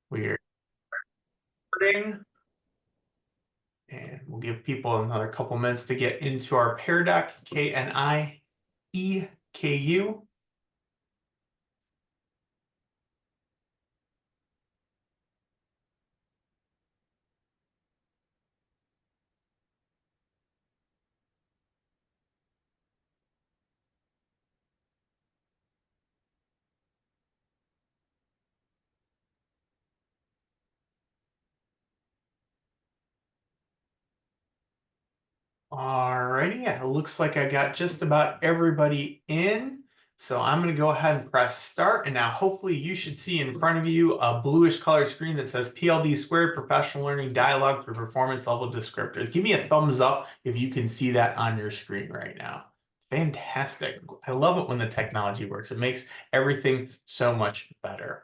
We're recording, and we'll give people another couple minutes to get into our Pear Deck, KNIEKU. Alrighty, yeah, it looks like I got just about everybody in. So I'm going to go ahead and press start. And now hopefully you should see in front of you a bluish colored screen that says PLD squared professional learning dialogue through performance level descriptors. Give me a thumbs up if you can see that on your screen right now. Fantastic. I love it when the technology works. It makes everything so much better.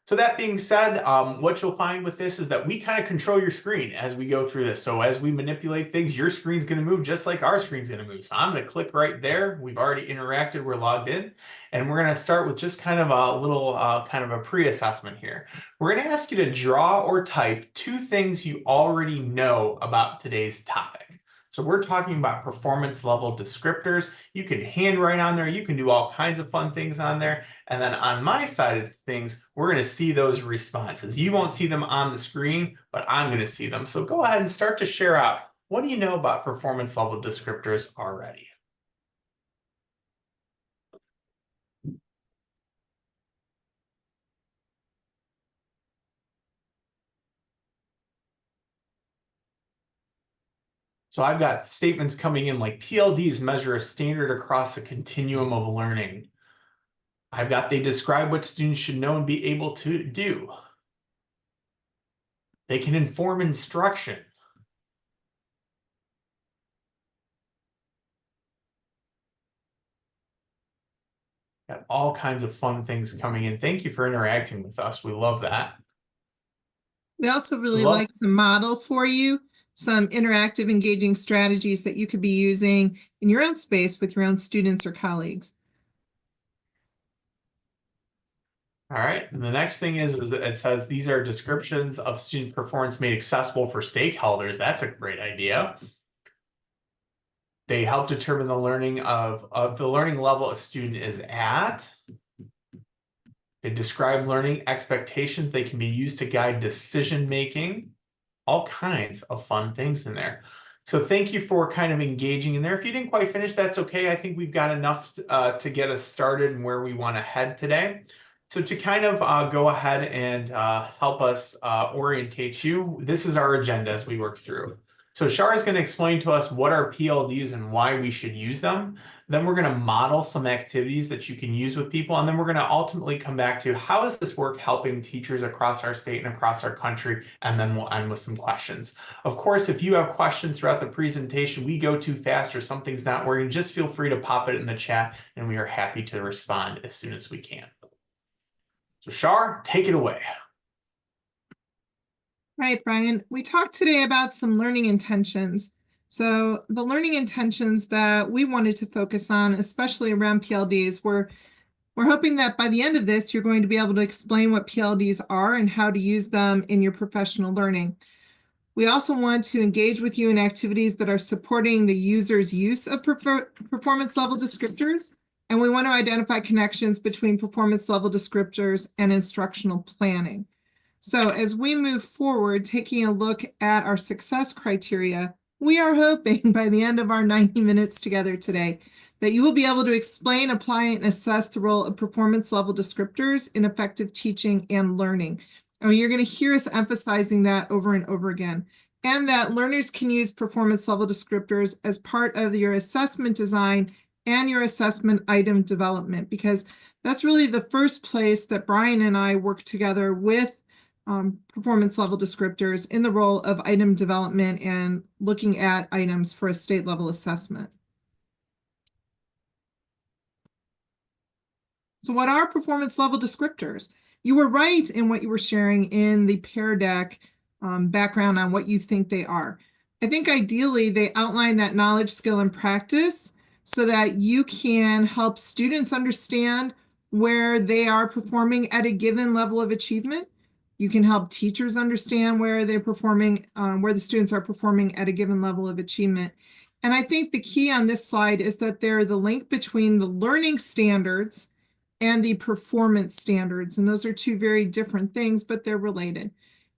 So that being said, what you'll find with this is that we kind of control your screen as we go through this. So as we manipulate things, your screen's going to move just like our screen's going to move. So I'm going to click right there. We've already interacted. We're logged in. And we're going to start with just kind of a little kind of a pre-assessment here. We're going to ask you to draw or type 2 things you already know about today's topic. So we're talking about performance level descriptors. You can handwrite on there. You can do all kinds of fun things on there. And then on my side of things, we're going to see those responses. You won't see them on the screen, but I'm going to see them. So go ahead and start to share out. What do you know about performance level descriptors already? So I've got statements coming in like PLDs measure a standard across the continuum of learning. I've got they describe what students should know and be able to do. They can inform instruction. Got all kinds of fun things coming in. Thank you for interacting with us. We love that. We also really like to model for you some interactive, engaging strategies that you could be using in your own space with your own students or colleagues. All right, and the next thing is that it says these are descriptions of student performance made accessible for stakeholders. That's a great idea. They help determine the learning of the learning level a student is at. They describe learning expectations. They can be used to guide decision making. All kinds of fun things in there. So thank you for kind of engaging in there. If you didn't quite finish, that's okay. I think we've got enough to get us started and where we want to head today. So to kind of go ahead and help us orientate you, this is our agenda as we work through. So Shar is going to explain to us what are PLDs and why we should use them. Then we're going to model some activities that you can use with people. And then we're going to ultimately come back to how is this work helping teachers across our state and across our country? And then we'll end with some questions. Of course, if you have questions throughout the presentation, we go too fast or something's not working, just feel free to pop it in the chat and we are happy to respond as soon as we can. So Shar, take it away. Right, Brian. We talked today about some learning intentions. So the learning intentions that we wanted to focus on, especially around PLDs, we're hoping that by the end of this, you're going to be able to explain what PLDs are and how to use them in your professional learning. We also want to engage with you in activities that are supporting the user's use of performance level descriptors. And we want to identify connections between performance level descriptors and instructional planning. So as we move forward, taking a look at our success criteria, we are hoping by the end of our 90 minutes together today that you will be able to explain, apply, and assess the role of performance level descriptors in effective teaching and learning. And you're going to hear us emphasizing that over and over again, and that learners can use performance level descriptors as part of your assessment design and your assessment item development, because that's really the first place that Brian and I work together with performance level descriptors in the role of item development and looking at items for a state level assessment. So what are performance level descriptors? You were right in what you were sharing in the Pear Deck background on what you think they are. I think ideally they outline that knowledge, skill, and practice so that you can help students understand where they are performing at a given level of achievement. You can help teachers understand where they're performing, where the students are performing at a given level of achievement. And I think the key on this slide is that they're the link between the learning standards and the performance standards. And those are two very different things, but they're related.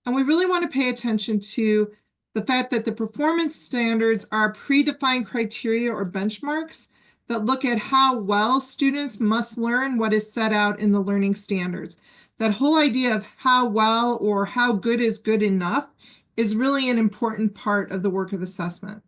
And we really want to pay attention to the fact that the performance standards are predefined criteria or benchmarks that look at how well students must learn what is set out in the learning standards. That whole idea of how well or how good is good enough is really an important part of the work of assessment.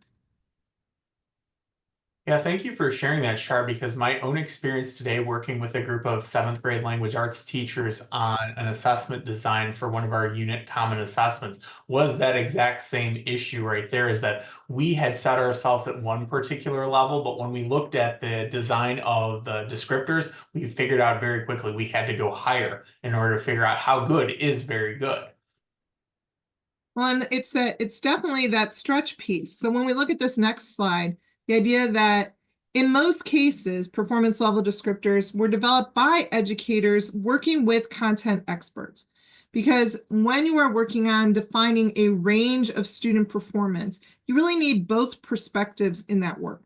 Yeah, thank you for sharing that, Shar, because my own experience today working with a group of 7th grade language arts teachers on an assessment design for one of our unit common assessments was that exact same issue right there, is that we had set ourselves at one particular level, but when we looked at the design of the descriptors, we figured out very quickly we had to go higher in order to figure out how good is very good. Well, and it's definitely that stretch piece. So when we look at this next slide, the idea that in most cases, performance level descriptors were developed by educators working with content experts. Because when you are working on defining a range of student performance, you really need both perspectives in that work.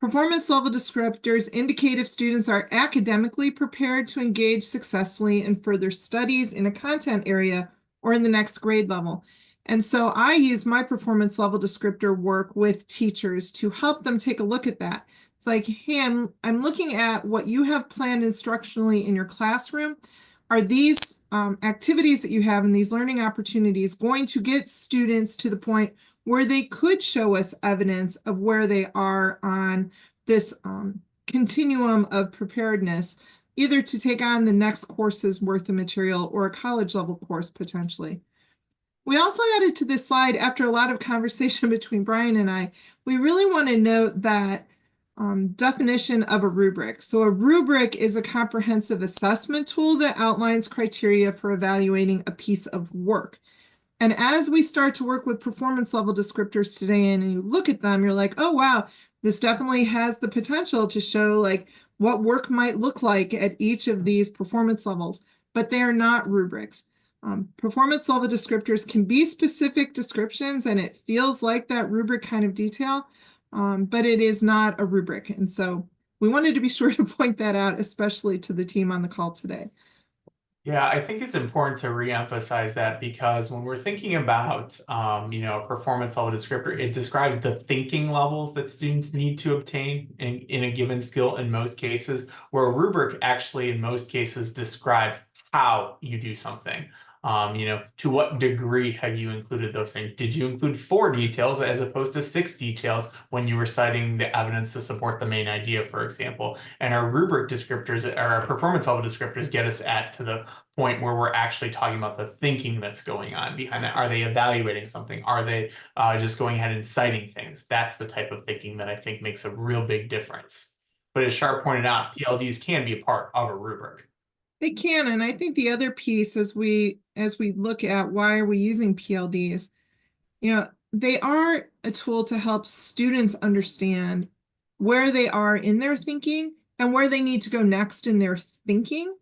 Performance level descriptors indicate if students are academically prepared to engage successfully in further studies in a content area or in the next grade level. And so I use my performance level descriptor work with teachers to help them take a look at that. It's like, hey, I'm looking at what you have planned instructionally in your classroom. Are these activities that you have and these learning opportunities going to get students to the point where they could show us evidence of where they are on this continuum of preparedness, either to take on the next course's worth of material or a college level course potentially? We also added to this slide, after a lot of conversation between Brian and I, we really want to note that definition of a rubric. So a rubric is a comprehensive assessment tool that outlines criteria for evaluating a piece of work. And as we start to work with performance level descriptors today and you look at them, you're like, oh, wow, this definitely has the potential to show like what work might look like at each of these performance levels, but they are not rubrics. Performance level descriptors can be specific descriptions and it feels like that rubric kind of detail, but it is not a rubric. And so we wanted to be sure to point that out, especially to the team on the call today. Yeah, I think it's important to reemphasize that, because when we're thinking about, a performance level descriptor, it describes the thinking levels that students need to obtain in a given skill in most cases, where a rubric actually in most cases describes how you do something. To what degree have you included those things? Did you include 4 details as opposed to 6 details when you were citing the evidence to support the main idea, for example? And our rubric descriptors, or our performance level descriptors, get us to the point where we're actually talking about the thinking that's going on behind that. Are they evaluating something? Are they just going ahead and citing things? That's the type of thinking that I think makes a real big difference. But as Sharp pointed out, PLDs can be a part of a rubric. They can, and I think the other piece as we look at why are we using PLDs, they are a tool to help students understand where they are in their thinking and where they need to go next in their thinking.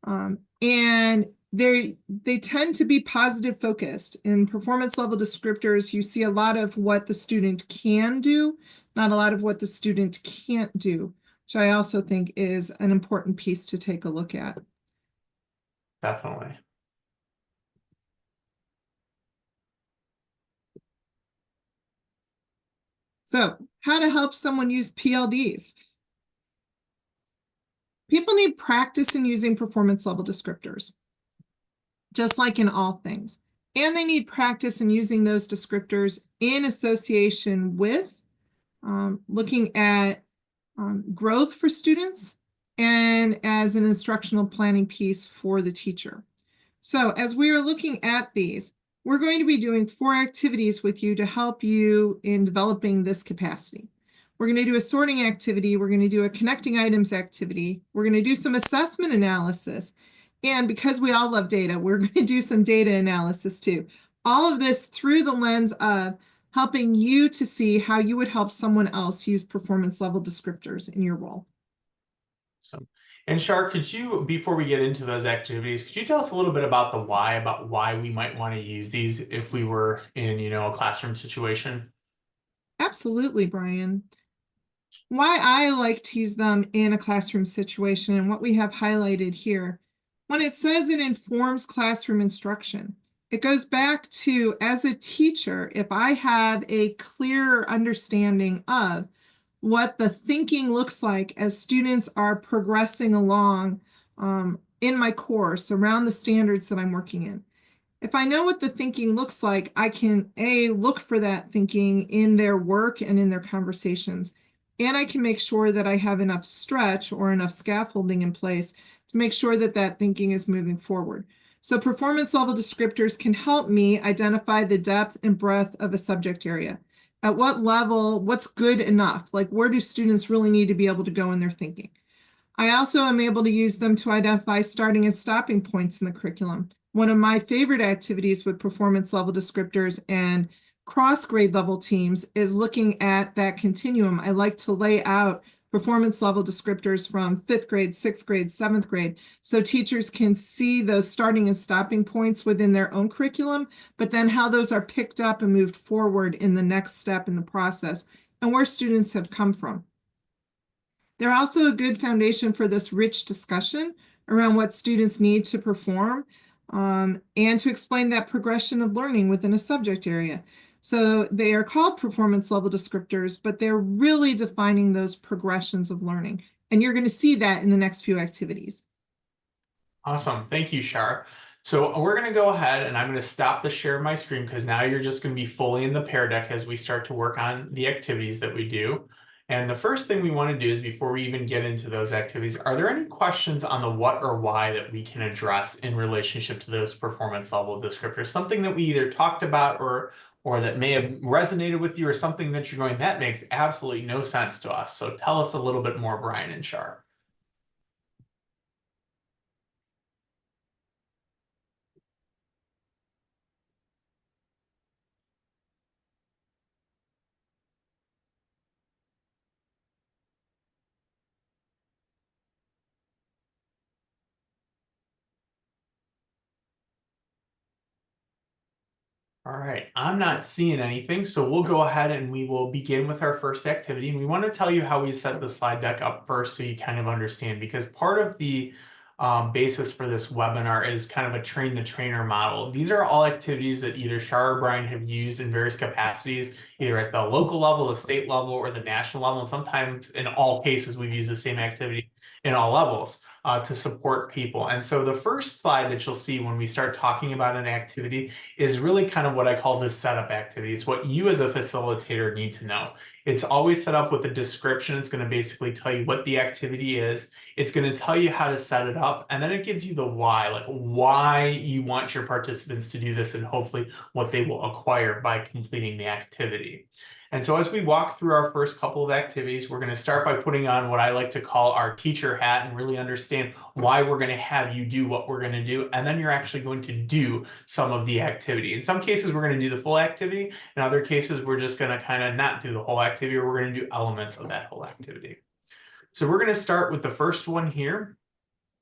And they tend to be positive focused. In performance level descriptors, you see a lot of what the student can do, not a lot of what the student can't do, which I also think is an important piece to take a look at. Definitely. So, how to help someone use PLDs? People need practice in using performance level descriptors, just like in all things. And they need practice in using those descriptors in association with looking at growth for students and as an instructional planning piece for the teacher. So as we are looking at these, we're going to be doing 4 activities with you to help you in developing this capacity. We're going to do a sorting activity. We're going to do a connecting items activity. We're going to do some assessment analysis. And because we all love data, we're going to do some data analysis too. All of this through the lens of helping you to see how you would help someone else use performance level descriptors in your role. So, And Shar, could you, before we get into those activities, could you tell us a little bit about about why we might want to use these if we were in, a classroom situation? Absolutely, Brian. Why I like to use them in a classroom situation and what we have highlighted here. When it says it informs classroom instruction, it goes back to, as a teacher, if I have a clearer understanding of what the thinking looks like as students are progressing along in my course around the standards that I'm working in. If I know what the thinking looks like, I can look for that thinking in their work and in their conversations. And I can make sure that I have enough stretch or enough scaffolding in place to make sure that that thinking is moving forward. So performance level descriptors can help me identify the depth and breadth of a subject area. At what level, what's good enough? Like, where do students really need to be able to go in their thinking? I also am able to use them to identify starting and stopping points in the curriculum. One of my favorite activities with performance level descriptors and cross grade level teams is looking at that continuum. I like to lay out performance level descriptors from 5th grade, 6th grade, 7th grade, so teachers can see those starting and stopping points within their own curriculum, but then how those are picked up and moved forward in the next step in the process and where students have come from. They're also a good foundation for this rich discussion around what students need to perform and to explain that progression of learning within a subject area. So they are called performance level descriptors, but they're really defining those progressions of learning. And you're going to see that in the next few activities. Awesome. Thank you, Shar. So we're going to go ahead and I'm going to stop the share of my screen because now you're just going to be fully in the Pear Deck as we start to work on the activities that we do. And the first thing we want to do is, before we even get into those activities, are there any questions on the what or why that we can address in relationship to those performance level descriptors? Something that we either talked about or that may have resonated with you, or something that you're going, that makes absolutely no sense to us. So tell us a little bit more, Brian and Shar. All right, I'm not seeing anything, so we'll go ahead and we will begin with our first activity. And we want to tell you how we set the slide deck up first so you kind of understand, because part of the basis for this webinar is kind of a train the trainer model. These are all activities that either Shar or Brian have used in various capacities, either at the local level, the state level, or the national level. And sometimes in all cases, we've used the same activity in all levels to support people. And so the first slide that you'll see when we start talking about an activity is really kind of what I call the setup activity. It's what you as a facilitator need to know. It's always set up with a description. It's going to basically tell you what the activity is. It's going to tell you how to set it up. And then it gives you the why, like why you want your participants to do this and hopefully what they will acquire by completing the activity. And so as we walk through our first couple of activities, we're going to start by putting on what I like to call our teacher hat and really understand why we're going to have you do what we're going to do. And then you're actually going to do some of the activity. In some cases, we're going to do the full activity. In other cases, we're just going to kind of not do the whole activity, or we're going to do elements of that whole activity. So we're going to start with the first one here.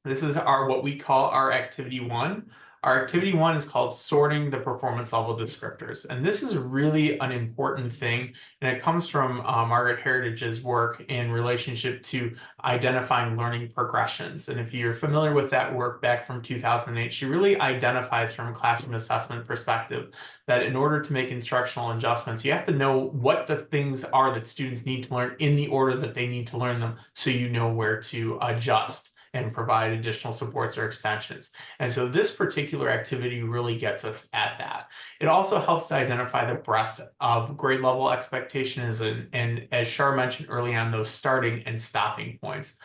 This is what we call our activity 1. Our activity 1 is called sorting the performance level descriptors. And this is really an important thing. And it comes from Margaret Heritage's work in relationship to identifying learning progressions. And if you're familiar with that work back from 2008, she really identifies from a classroom assessment perspective that in order to make instructional adjustments, you have to know what the things are that students need to learn in the order that they need to learn them, so you know where to adjust and provide additional supports or extensions. And so this particular activity really gets us at that. It also helps to identify the breadth of grade level expectations and as Shar mentioned early on, those starting and stopping points.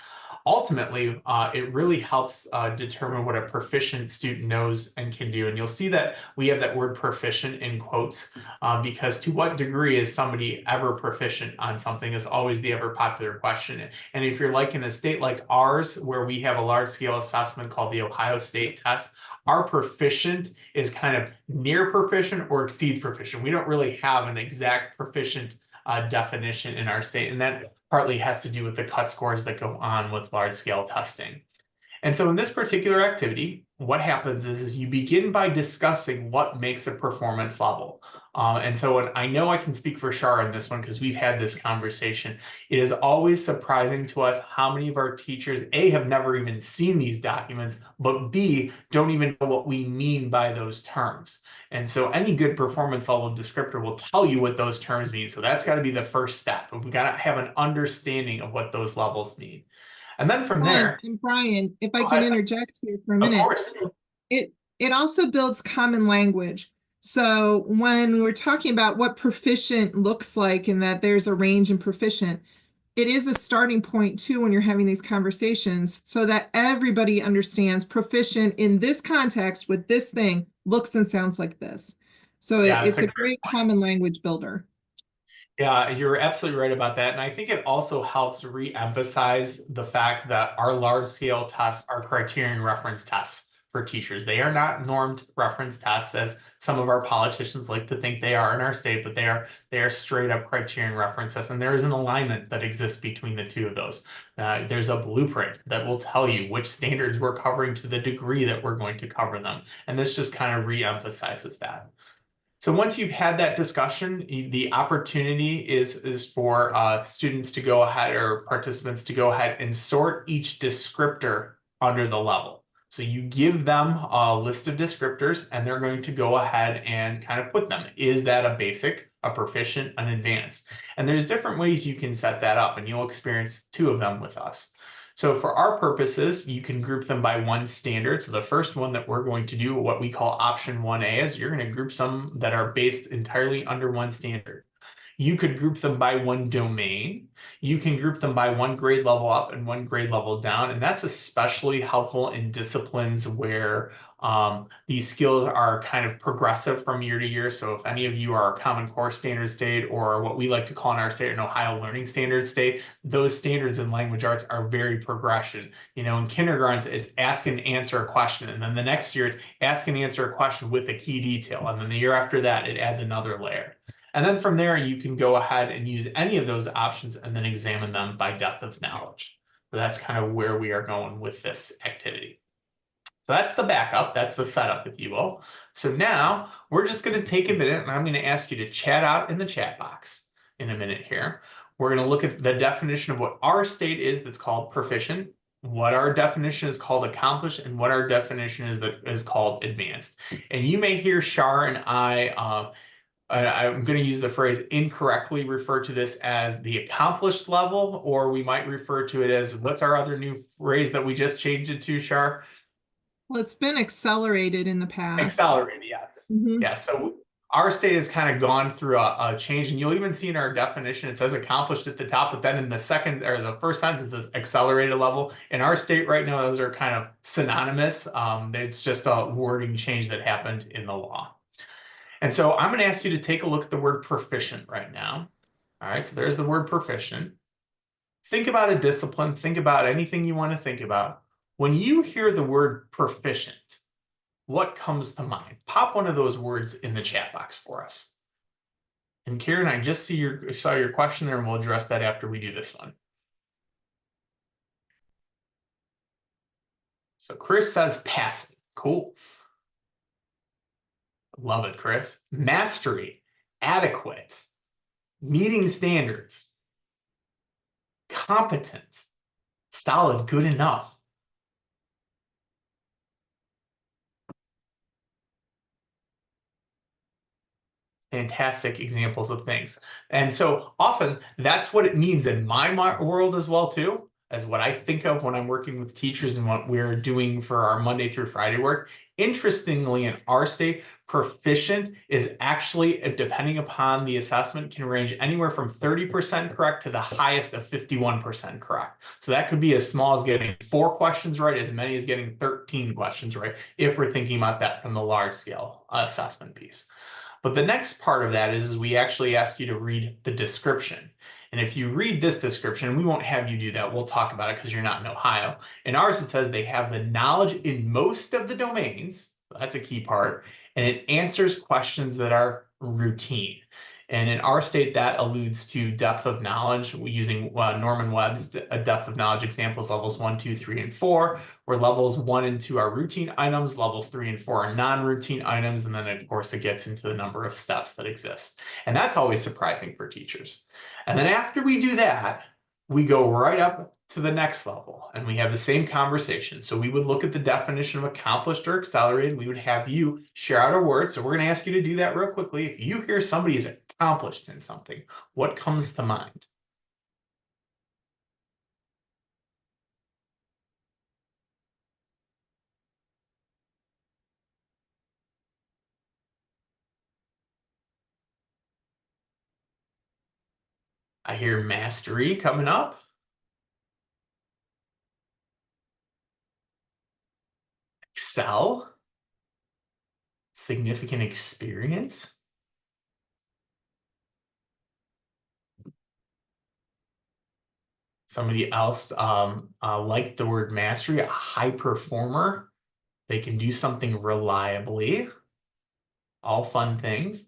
Ultimately, it really helps determine what a proficient student knows and can do. And you'll see that we have that word proficient in quotes because to what degree is somebody ever proficient on something is always the ever popular question. And if you're like in a state like ours, where we have a large scale assessment called the Ohio State test, our proficient is kind of near proficient or exceeds proficient. We don't really have an exact proficient definition in our state. And that partly has to do with the cut scores that go on with large scale testing. And so in this particular activity, what happens is you begin by discussing what makes a performance level. And so I know I can speak for Shar in this one because we've had this conversation. It is always surprising to us how many of our teachers, A, have never even seen these documents, but B, don't even know what we mean by those terms. And so any good performance level descriptor will tell you what those terms mean. So that's got to be the first step. We've got to have an understanding of what those levels mean. And then from there, And Brian, if I go can ahead. interject here for a Of minute, course. it also builds common language. So when we're talking about what proficient looks like and that there's a range in proficient, it is a starting point too when you're having these conversations so that everybody understands proficient in this context with this thing looks and sounds like this. So Yeah, it's that's a a great great point. common language builder. Yeah, you're absolutely right about that. And I think it also helps re-emphasize the fact that our large scale tests are criterion reference tests for teachers. They are not normed reference tests as some of our politicians like to think they are in our state, but they are straight up criterion reference tests. And there is an alignment that exists between the two of those. There's a blueprint that will tell you which standards we're covering to the degree that we're going to cover them. And this just kind of re-emphasizes that. So once you've had that discussion, the opportunity is for students to go ahead or participants to go ahead and sort each descriptor under the level. So you give them a list of descriptors and they're going to go ahead and kind of put them. Is that a basic, a proficient, an advanced? And there's different ways you can set that up and you'll experience two of them with us. So for our purposes, you can group them by one standard. So the first one that we're going to do, what we call option 1A, is you're going to group some that are based entirely under one standard. You could group them by one domain. You can group them by one grade level up and one grade level down. And that's especially helpful in disciplines where these skills are kind of progressive from year to year. So if any of you are a Common Core standard state or what we like to call in our state an Ohio Learning Standard state, those standards in language arts are very progression. You know, in kindergarten, it's ask and answer a question. And then the next year, it's ask and answer a question with a key detail. And then the year after that, it adds another layer. And then from there, you can go ahead and use any of those options and then examine them by depth of knowledge. So that's kind of where we are going with this activity. So that's the backup, that's the setup, if you will. So now we're just going to take a minute and I'm going to ask you to chat out in the chat box in a minute here. We're going to look at the definition of what our state is that's called proficient, what our definition is called accomplished, and what our definition is called advanced. And you may hear Shar and I'm going to use the phrase incorrectly refer to this as the accomplished level, or we might refer to it as, what's our other new phrase that we just changed it to, Shar? Well, it's been accelerated in the past. Accelerated, yes. Yeah, so our state has kind of gone through a change, and you'll even see in our definition, it says accomplished at the top, but then in the second or the first sentence, it says accelerated level. In our state right now, those are kind of synonymous. It's just a wording change that happened in the law. And so I'm going to ask you to take a look at the word proficient right now. All right, so there's the word proficient. Think about a discipline, think about anything you want to think about. When you hear the word proficient, what comes to mind? Pop one of those words in the chat box for us. And Karen, I just saw your question there, and we'll address that after we do this one. So Chris says passing. Cool. Love it, Chris. Mastery, adequate, meeting standards, competent, solid, good enough. Fantastic examples of things. And so often that's what it means in my world as well too, as what I think of when I'm working with teachers and what we're doing for our Monday through Friday work. Interestingly, in our state, proficient is actually, depending upon the assessment, can range anywhere from 30% correct to the highest of 51% correct. So that could be as small as getting 4 questions right, as many as getting 13 questions right, if we're thinking about that from the large scale assessment piece. But the next part of that is we actually ask you to read the description. And if you read this description, we won't have you do that. We'll talk about it because you're not in Ohio. In ours, it says they have the knowledge in most of the domains. That's a key part. And it answers questions that are routine. And in our state, that alludes to depth of knowledge using Norman Webb's depth of knowledge examples, levels 1, 2, 3, and 4, where levels 1 and 2 are routine items, levels 3 and 4 are non-routine items, and then of course it gets into the number of steps that exist. And that's always surprising for teachers. And then after we do that, we go right up to the next level and we have the same conversation. So we would look at the definition of accomplished or accelerated. We would have you share out a word. So we're going to ask you to do that real quickly. If you hear somebody is accomplished in something, what comes to mind? I hear mastery coming up. Excel. Significant experience. Somebody else liked the word mastery, a high performer. They can do something reliably. All fun things.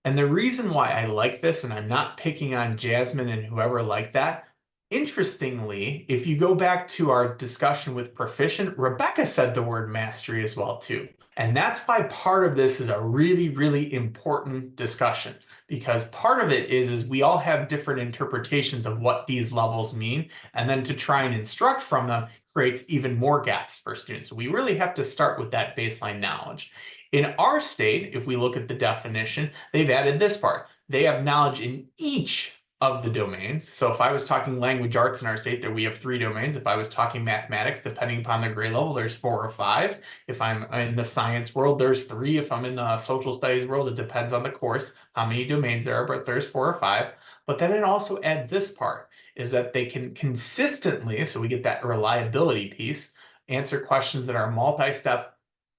And the reason why I like this, and I'm not picking on Jasmine and whoever liked that, interestingly, if you go back to our discussion with proficient, Rebecca said the word mastery as well too. And that's why part of this is a really, really important discussion, because part of it is we all have different interpretations of what these levels mean. And then to try and instruct from them creates even more gaps for students. So we really have to start with that baseline knowledge. In our state, if we look at the definition, they've added this part. They have knowledge in each of the domains. So if I was talking language arts in our state, there we have 3 domains. If I was talking mathematics, depending upon the grade level, there's 4 or 5. If I'm in the science world, there's 3. If I'm in the social studies world, it depends on the course, how many domains there are, but there's 4 or 5. But then it also adds this part, is that they can consistently, so we get that reliability piece, answer questions that are multi-step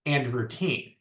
and routine.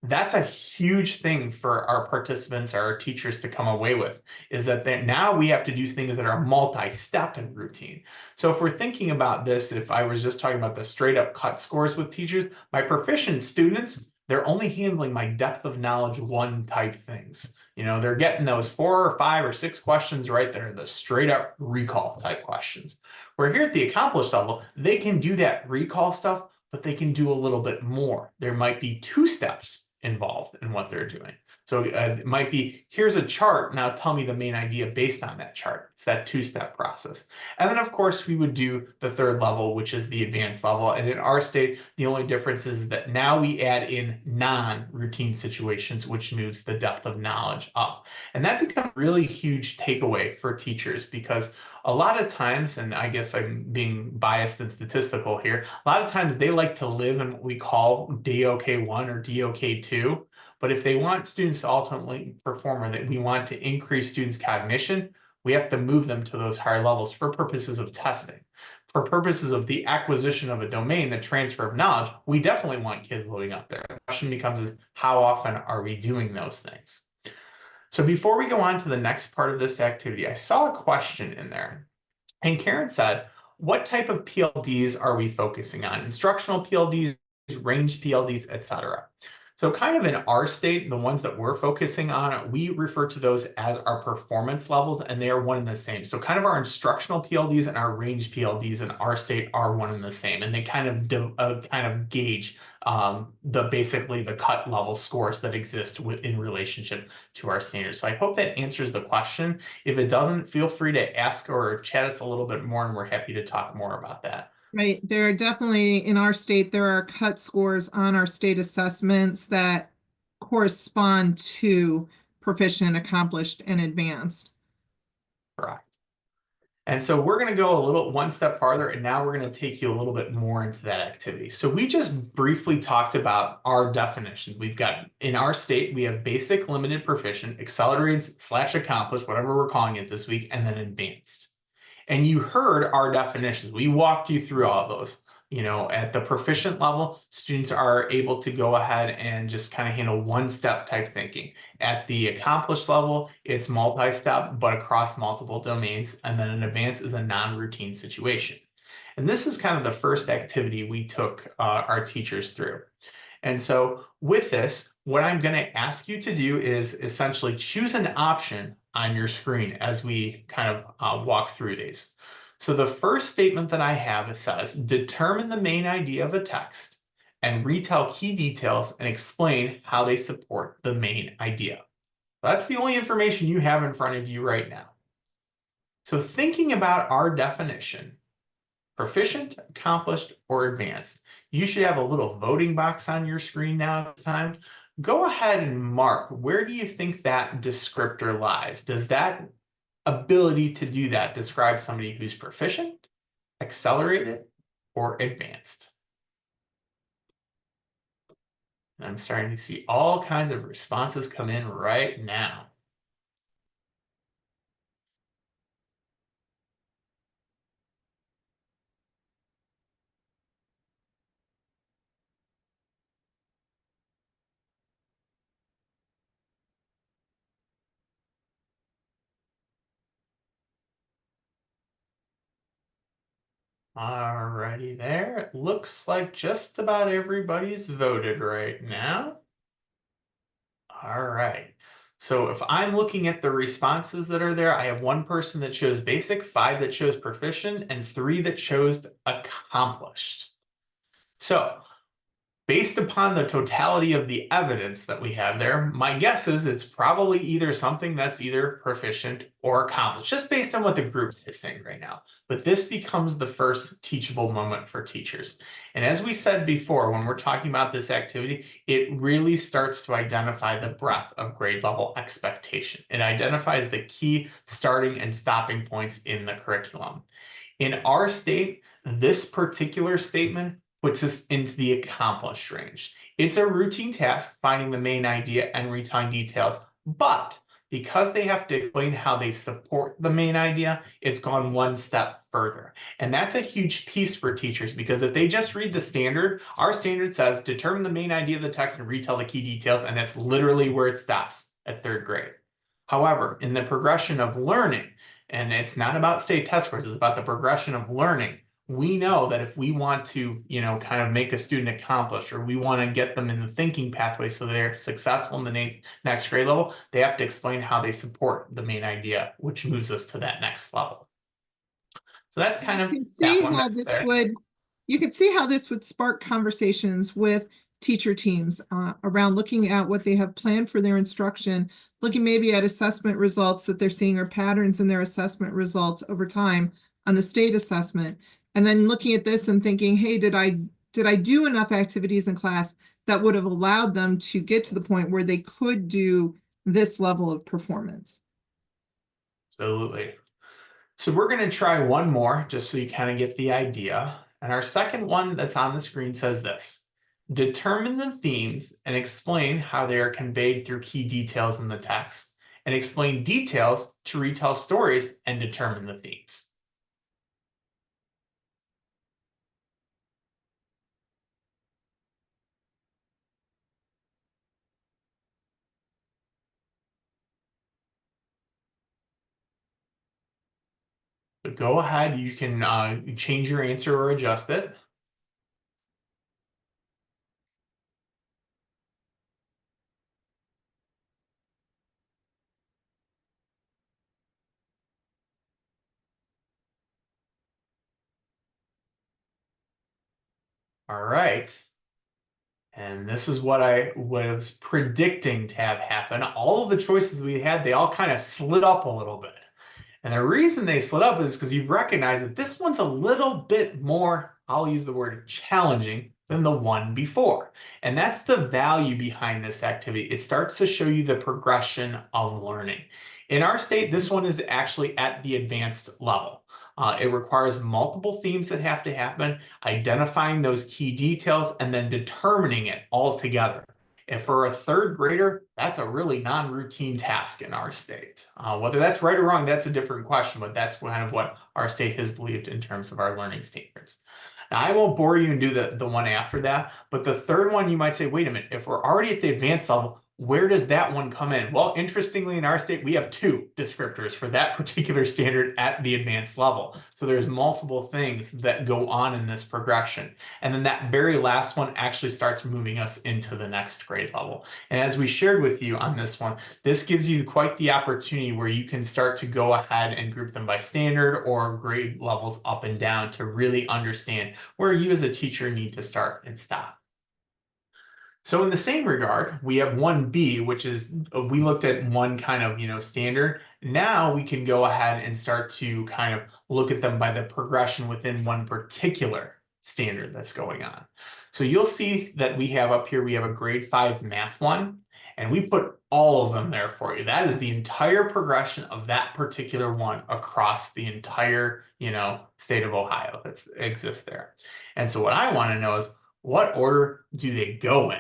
That's a huge thing for our participants, our teachers to come away with, is that now we have to do things that are multi-step and routine. So if we're thinking about this, if I was just talking about the straight up cut scores with teachers, my proficient students, they're only handling my depth of knowledge 1 type things. You know, they're getting those 4 or 5 or 6 questions right there, the straight up recall type questions. Where here at the accomplished level, they can do that recall stuff, but they can do a little bit more. There might be 2 steps involved in what they're doing. So it might be, here's a chart, now tell me the main idea based on that chart. It's that 2-step process. And then of course we would do the 3rd level, which is the advanced level. And in our state, the only difference is that now we add in non-routine situations, which moves the depth of knowledge up. And that becomes a really huge takeaway for teachers, because a lot of times, and I guess I'm being biased and statistical here, a lot of times they like to live in what we call DOK1 or DOK2. But if they want students to ultimately perform, or that we want to increase students' cognition, we have to move them to those higher levels for purposes of testing. For purposes of the acquisition of a domain, the transfer of knowledge, we definitely want kids living up there. The question becomes, how often are we doing those things? So before we go on to the next part of this activity, I saw a question in there. And Karen said, what type of PLDs are we focusing on? Instructional PLDs, range PLDs, etc. So kind of in our state, the ones that we're focusing on, we refer to those as our performance levels, and they are one and the same. So kind of our instructional PLDs and our range PLDs in our state are one and the same, and they kind of gauge basically the cut level scores that exist in relationship to our standards. So I hope that answers the question. If it doesn't, feel free to ask or chat us a little bit more, and we're happy to talk more about that. Right. There are definitely, in our state, there are cut scores on our state assessments that correspond to proficient, accomplished, and advanced. Correct. And so we're going to go one step farther, and now we're going to take you a little bit more into that activity. So we just briefly talked about our definitions. We've got, in our state, we have basic, limited, proficient, accelerated / accomplished, whatever we're calling it this week, and then advanced. And you heard our definitions. We walked you through all of those. You know, at the proficient level, students are able to go ahead and just kind of handle 1-step type thinking. At the accomplished level, it's multi-step, but across multiple domains. And then an advanced is a non-routine situation. And this is kind of the first activity we took our teachers through. And so with this, what I'm going to ask you to do is essentially choose an option on your screen as we kind of walk through these. So the first statement that I have, it says, determine the main idea of a text and retell key details and explain how they support the main idea. That's the only information you have in front of you right now. So thinking about our definition, proficient, accomplished, or advanced, you should have a little voting box on your screen now at this time. Go ahead and mark, where do you think that descriptor lies? Does that ability to do that describe somebody who's proficient, accelerated, or advanced? And I'm starting to see all kinds of responses come in right now. Alrighty there. It looks like just about everybody's voted right now. All right. So if I'm looking at the responses that are there, I have one person that chose basic, 5 that chose proficient, and 3 that chose accomplished. So based upon the totality of the evidence that we have there, my guess is it's probably either something that's either proficient or accomplished, just based on what the group is saying right now. But this becomes the first teachable moment for teachers. And as we said before, when we're talking about this activity, it really starts to identify the breadth of grade level expectation. It identifies the key starting and stopping points in the curriculum. In our state, this particular statement puts us into the accomplished range. It's a routine task finding the main idea and retelling details, but because they have to explain how they support the main idea, it's gone one step further. And that's a huge piece for teachers, because if they just read the standard, our standard says determine the main idea of the text and retell the key details, and that's literally where it stops at 3rd grade. However, in the progression of learning, and it's not about state test scores, it's about the progression of learning, we know that if we want to, kind of make a student accomplish, or we want to get them in the thinking pathway so they're successful in the next grade level, they have to explain how they support the main idea, which moves us to that next level. So that's kind of that one that's there. You can see how this would spark conversations with teacher teams around looking at what they have planned for their instruction, looking maybe at assessment results that they're seeing or patterns in their assessment results over time on the state assessment. And then looking at this and thinking, hey, did I do enough activities in class that would have allowed them to get to the point where they could do this level of performance? Absolutely. So we're going to try one more just so you kind of get the idea. And our second one that's on the screen says this: determine the themes and explain how they are conveyed through key details in the text, and explain details to retell stories and determine the themes. So go ahead, you can change your answer or adjust it. All right. And this is what I was predicting to have happen. All of the choices we had, they all kind of slid up a little bit. And the reason they slid up is because you've recognized that this one's a little bit more, I'll use the word challenging, than the one before. And that's the value behind this activity. It starts to show you the progression of learning. In our state, this one is actually at the advanced level. It requires multiple themes that have to happen, identifying those key details, and then determining it all together. And for a 3rd grader, that's a really non-routine task in our state. Whether that's right or wrong, that's a different question, but that's kind of what our state has believed in terms of our learning standards. Now, I won't bore you and do the one after that, but the 3rd one, you might say, wait a minute, if we're already at the advanced level, where does that one come in? Well, interestingly, in our state, we have 2 descriptors for that particular standard at the advanced level. So there's multiple things that go on in this progression. And then that very last one actually starts moving us into the next grade level. And as we shared with you on this one, this gives you quite the opportunity where you can start to go ahead and group them by standard or grade levels up and down to really understand where you as a teacher need to start and stop. So in the same regard, we have 1B, which is, we looked at one kind of, standard. Now we can go ahead and start to kind of look at them by the progression within one particular standard that's going on. So you'll see that we have up here, we have a grade 5 math one, and we put all of them there for you. That is the entire progression of that particular one across the entire, state of Ohio that exists there. And so what I want to know is, what order do they go in?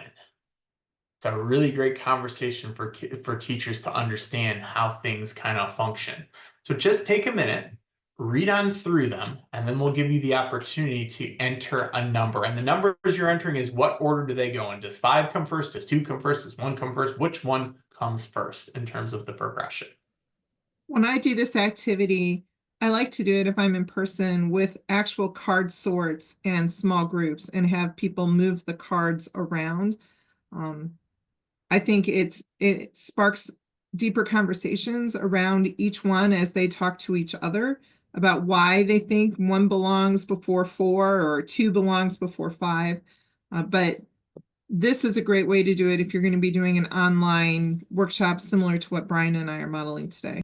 It's a really great conversation for teachers to understand how things kind of function. So just take a minute, read on through them, and then we'll give you the opportunity to enter a number. And the numbers you're entering is what order do they go in? Does 5 come first? Does 2 come first? Does 1 come first? Which one comes first in terms of the progression? When I do this activity, I like to do it if I'm in person with actual card sorts and small groups and have people move the cards around. I think it sparks deeper conversations around each one as they talk to each other about why they think 1 belongs before 4 or 2 belongs before 5. But this is a great way to do it if you're going to be doing an online workshop similar to what Brian and I are modeling today.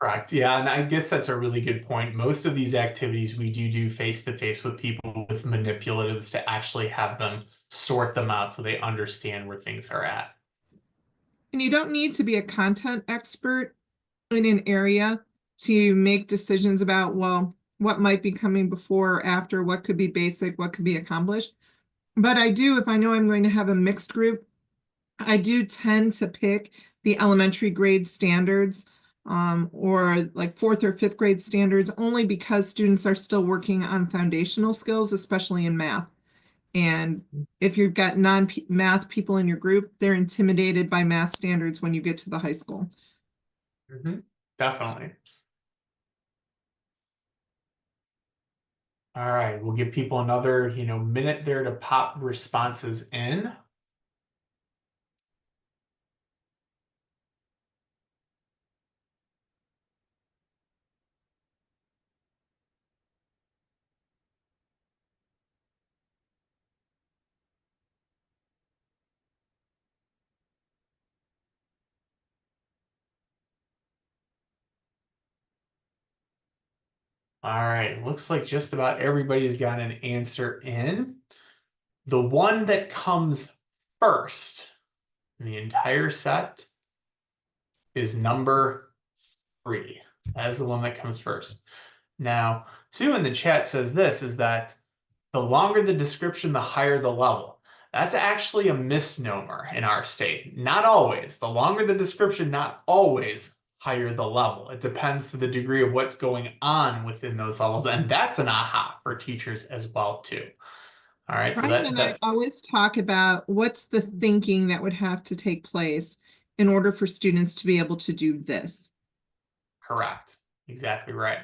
Correct. Yeah, and I guess that's a really good point. Most of these activities we do face-to-face with people with manipulatives to actually have them sort them out so they understand where things are at. And you don't need to be a content expert in an area to make decisions about, well, what might be coming before or after, what could be basic, what could be accomplished. But I do, if I know I'm going to have a mixed group, I do tend to pick the elementary grade standards or like 4th or 5th grade standards, only because students are still working on foundational skills, especially in math. And if you've got non-math people in your group, they're intimidated by math standards when you get to the high school. Definitely. All right, we'll give people another, minute there to pop responses in. All right, looks like just about everybody's got an answer in. The one that comes first in the entire set is number 3. That is the one that comes first. Now, Sue in the chat says this is that the longer the description, the higher the level. That's actually a misnomer in our state. Not always. The longer the description, not always higher the level. It depends to the degree of what's going on within those levels. And that's an aha for teachers as well, too. All right. So Brian and I always talk about what's the thinking that would have to take place in order for students to be able to do this. Correct. Exactly right.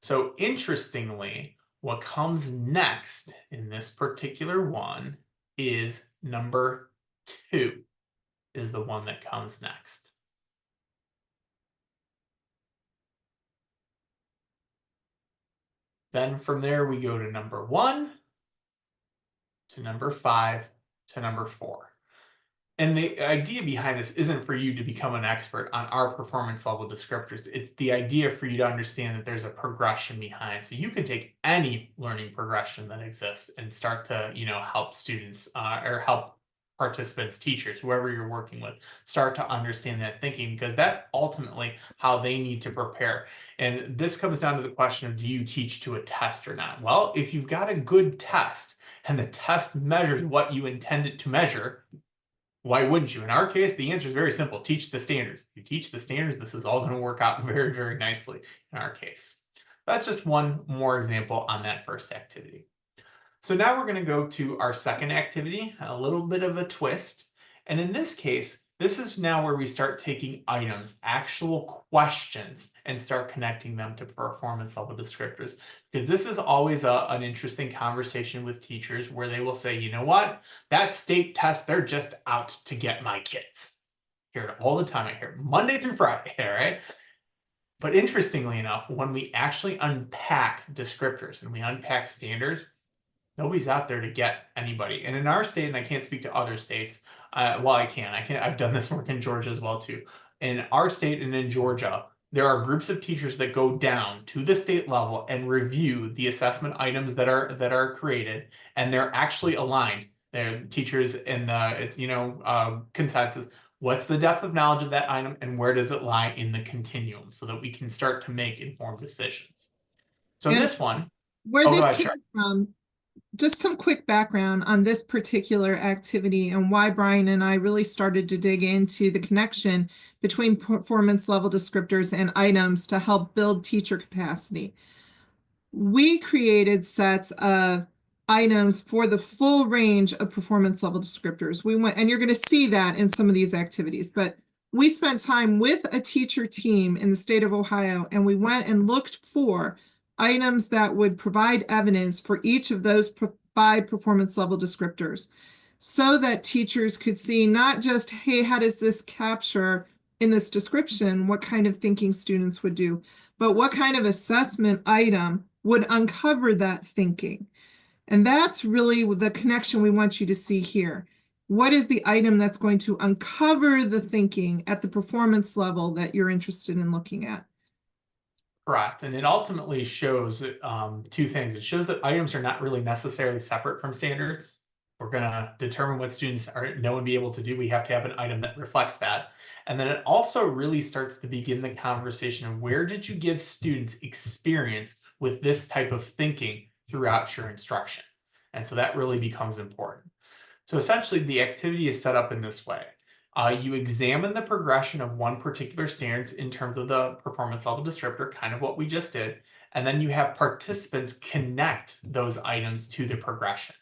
So interestingly, what comes next in this particular one is number 2 is the one that comes next. Then from there, we go to number 1, to number 5, to number 4. And the idea behind this isn't for you to become an expert on our performance level descriptors. It's the idea for you to understand that there's a progression behind. So you can take any learning progression that exists and start to, help students or help participants, teachers, whoever you're working with, start to understand that thinking, because that's ultimately how they need to prepare. And this comes down to the question of, do you teach to a test or not? Well, if you've got a good test and the test measures what you intend it to measure, why wouldn't you? In our case, the answer is very simple. Teach the standards. If you teach the standards, this is all going to work out very, very nicely in our case. That's just one more example on that first activity. So now we're going to go to our second activity, a little bit of a twist. And in this case, This is now where we start taking items, actual questions, and start connecting them to performance level descriptors. Because this is always an interesting conversation with teachers where they will say, you know what, that state test, they're just out to get my kids. I hear it all the time. I hear it Monday through Friday, right? But interestingly enough, when we actually unpack descriptors and we unpack standards, nobody's out there to get anybody. And in our state, and I can't speak to other states, well, I can. I've done this work in Georgia as well too. In our state and in Georgia, there are groups of teachers that go down to the state level and review the assessment items that are created, and they're actually aligned. They're teachers in the consensus. What's the depth of knowledge of that item, and where does it lie in the continuum, so that we can start to make informed decisions. So in And this one, where oh, go this ahead, came Shark. from, just some quick background on this particular activity and why Brian and I really started to dig into the connection between performance level descriptors and items to help build teacher capacity. We created sets of items for the full range of performance level descriptors. We went, and you're going to see that in some of these activities, but we spent time with a teacher team in the state of Ohio, and we went and looked for items that would provide evidence for each of those 5 performance level descriptors, so that teachers could see not just, hey, how does this capture in this description what kind of thinking students would do, but what kind of assessment item would uncover that thinking. And that's really the connection we want you to see here. What is the item that's going to uncover the thinking at the performance level that you're interested in looking at? Correct. And it ultimately shows 2 things. It shows that items are not really necessarily separate from standards. We're going to determine what students know and be able to do. We have to have an item that reflects that. And then it also really starts to begin the conversation of where did you give students experience with this type of thinking throughout your instruction? And so that really becomes important. So essentially, the activity is set up in this way. You examine the progression of one particular standards in terms of the performance level descriptor, kind of what we just did, and then you have participants connect those items to the progression.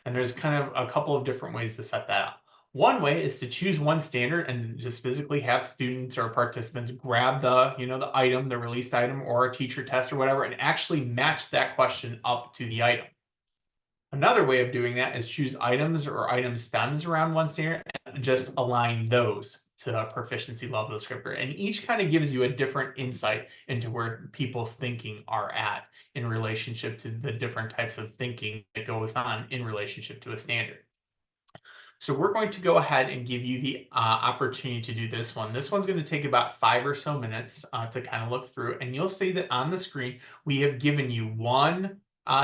And there's kind of a couple of different ways to set that up. One way is to choose one standard and just physically have students or participants grab the item, the released item, or a teacher test or whatever, and actually match that question up to the item. Another way of doing that is choose items or item stems around one standard and just align those to a proficiency level descriptor. And each kind of gives you a different insight into where people's thinking are at in relationship to the different types of thinking that goes on in relationship to a standard. So we're going to go ahead and give you the opportunity to do this one. This one's going to take about 5 or so minutes to kind of look through. And you'll see that on the screen, we have given you one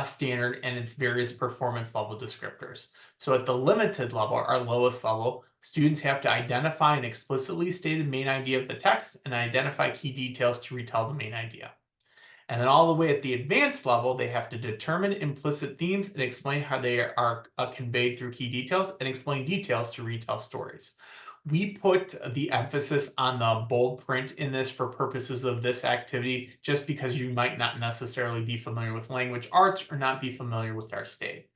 standard and its various performance level descriptors. So at the limited level, our lowest level, students have to identify an explicitly stated main idea of the text and identify key details to retell the main idea. And then all the way at the advanced level, they have to determine implicit themes and explain how they are conveyed through key details and explain details to retell stories. We put the emphasis on the bold print in this for purposes of this activity, just because you might not necessarily be familiar with language arts or not be familiar with our state.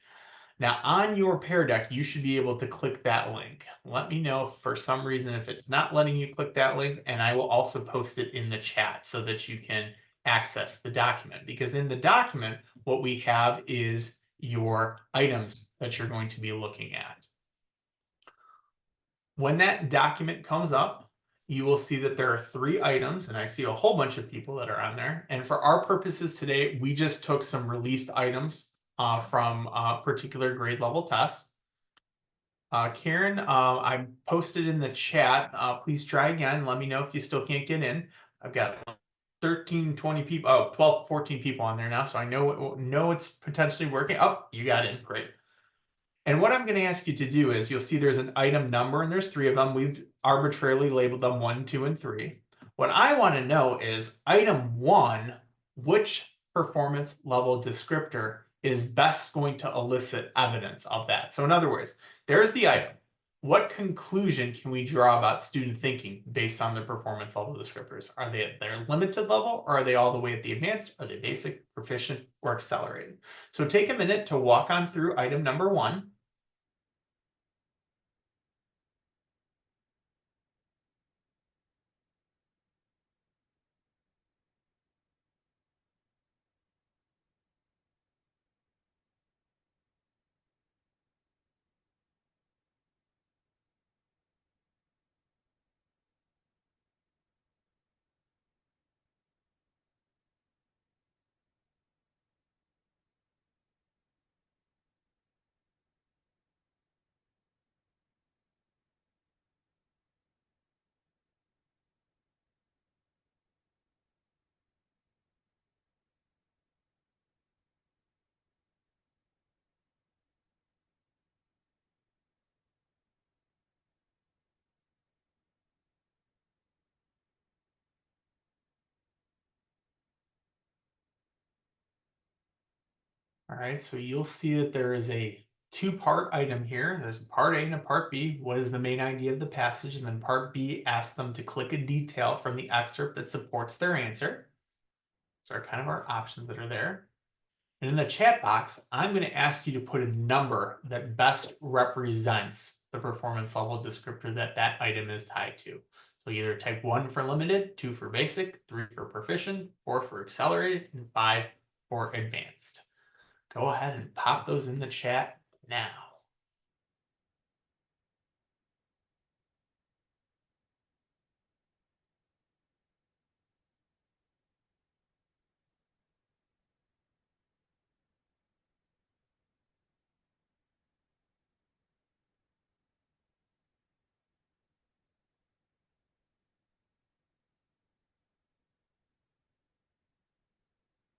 Now on your Pear Deck, you should be able to click that link. Let me know if for some reason if it's not letting you click that link, and I will also post it in the chat so that you can access the document. Because in the document, what we have is your items that you're going to be looking at. When that document comes up, you will see that there are 3 items, and I see a whole bunch of people that are on there. And for our purposes today, we just took some released items from particular grade level tests. Karen, I posted in the chat. Please try again. Let me know if you still can't get in. I've got 13, 20 people, 12, 14 people on there now, so I know it's potentially working. Oh, you got in, great. And what I'm going to ask you to do is you'll see there's an item number and there's 3 of them. We've arbitrarily labeled them 1, 2, and 3. What I want to know is item 1, which performance level descriptor is best going to elicit evidence of that. So in other words, there's the item. What conclusion can we draw about student thinking based on the performance level descriptors? Are they at their limited level, or are they all the way at the advanced? Are they basic, proficient, or accelerated? So take a minute to walk on through item number 1. All right, so you'll see that there is a two-part item here. There's a part A and a part B. What is the main idea of the passage? And then part B asks them to click a detail from the excerpt that supports their answer. So are kind of our options that are there. And in the chat box, I'm going to ask you to put a number that best represents the performance level descriptor that that item is tied to. So either type 1 for limited, 2 for basic, 3 for proficient, 4 for accelerated, and 5 for advanced. Go ahead and pop those in the chat now.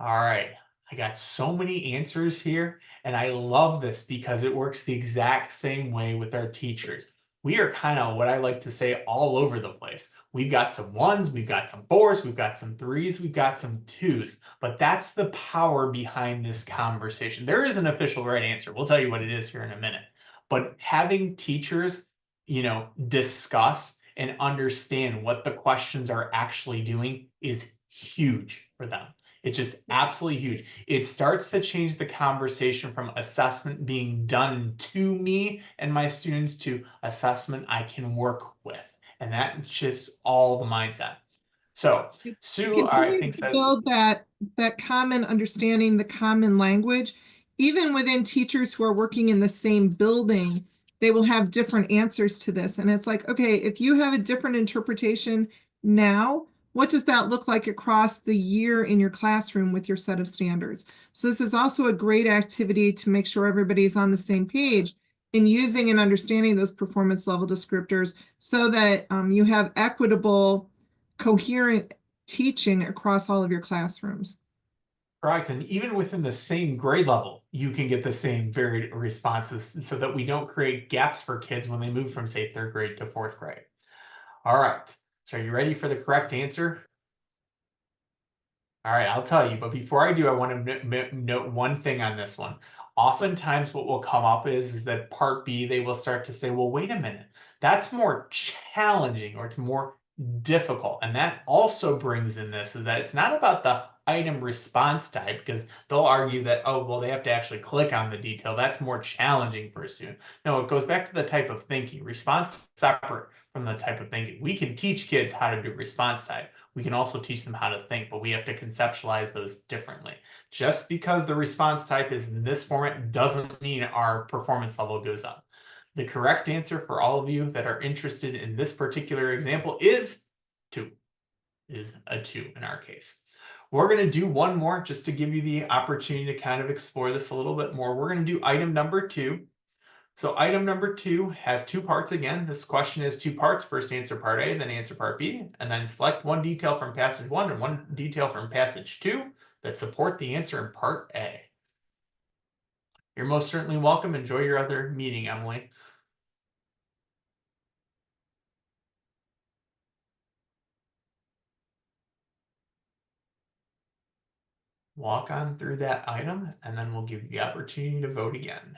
All right, I got so many answers here, and I love this because it works the exact same way with our teachers. We are kind of what I like to say all over the place. We've got some ones, we've got some fours, we've got some threes, we've got some twos, but that's the power behind this conversation. There is an official right answer. We'll tell you what it is here in a minute. But having teachers, discuss and understand what the questions are actually doing is huge for them. It's just absolutely huge. It starts to change the conversation from assessment being done to me and my students to assessment I can work with. And that shifts all the mindset. So It Sue, I continues think to that build that common understanding, the common language. Even within teachers who are working in the same building, they will have different answers to this. And it's like, okay, if you have a different interpretation now, what does that look like across the year in your classroom with your set of standards? So this is also a great activity to make sure everybody's on the same page in using and understanding those performance level descriptors so that you have equitable, coherent teaching across all of your classrooms. correct. And even within the same grade level, you can get the same varied responses so that we don't create gaps for kids when they move from, say, third grade to fourth grade. All right. So are you ready for the correct answer? All right, I'll tell you, but before I do, I want to note one thing on this one. Oftentimes what will come up is that part B, they will start to say, well, wait a minute, that's more challenging or it's more difficult. And that also brings in this is that it's not about the item response type because they'll argue that, oh, well, they have to actually click on the detail. That's more challenging for a student. No, it goes back to the type of thinking. Response separate from the type of thinking. We can teach kids how to do response type. We can also teach them how to think, but we have to conceptualize those differently. Just because the response type is in this format doesn't mean our performance level goes up. The correct answer for all of you that are interested in this particular example is 2, is a 2 in our case. We're going to do one more just to give you the opportunity to kind of explore this a little bit more. We're going to do item number 2. So item number 2 has 2 parts again. This question is 2 parts. First answer part A, then answer part B, and then select one detail from passage 1 and one detail from passage 2 that support the answer in part A. You're most certainly welcome. Enjoy your other meeting, Emily. Walk on through that item, and then we'll give you the opportunity to vote again.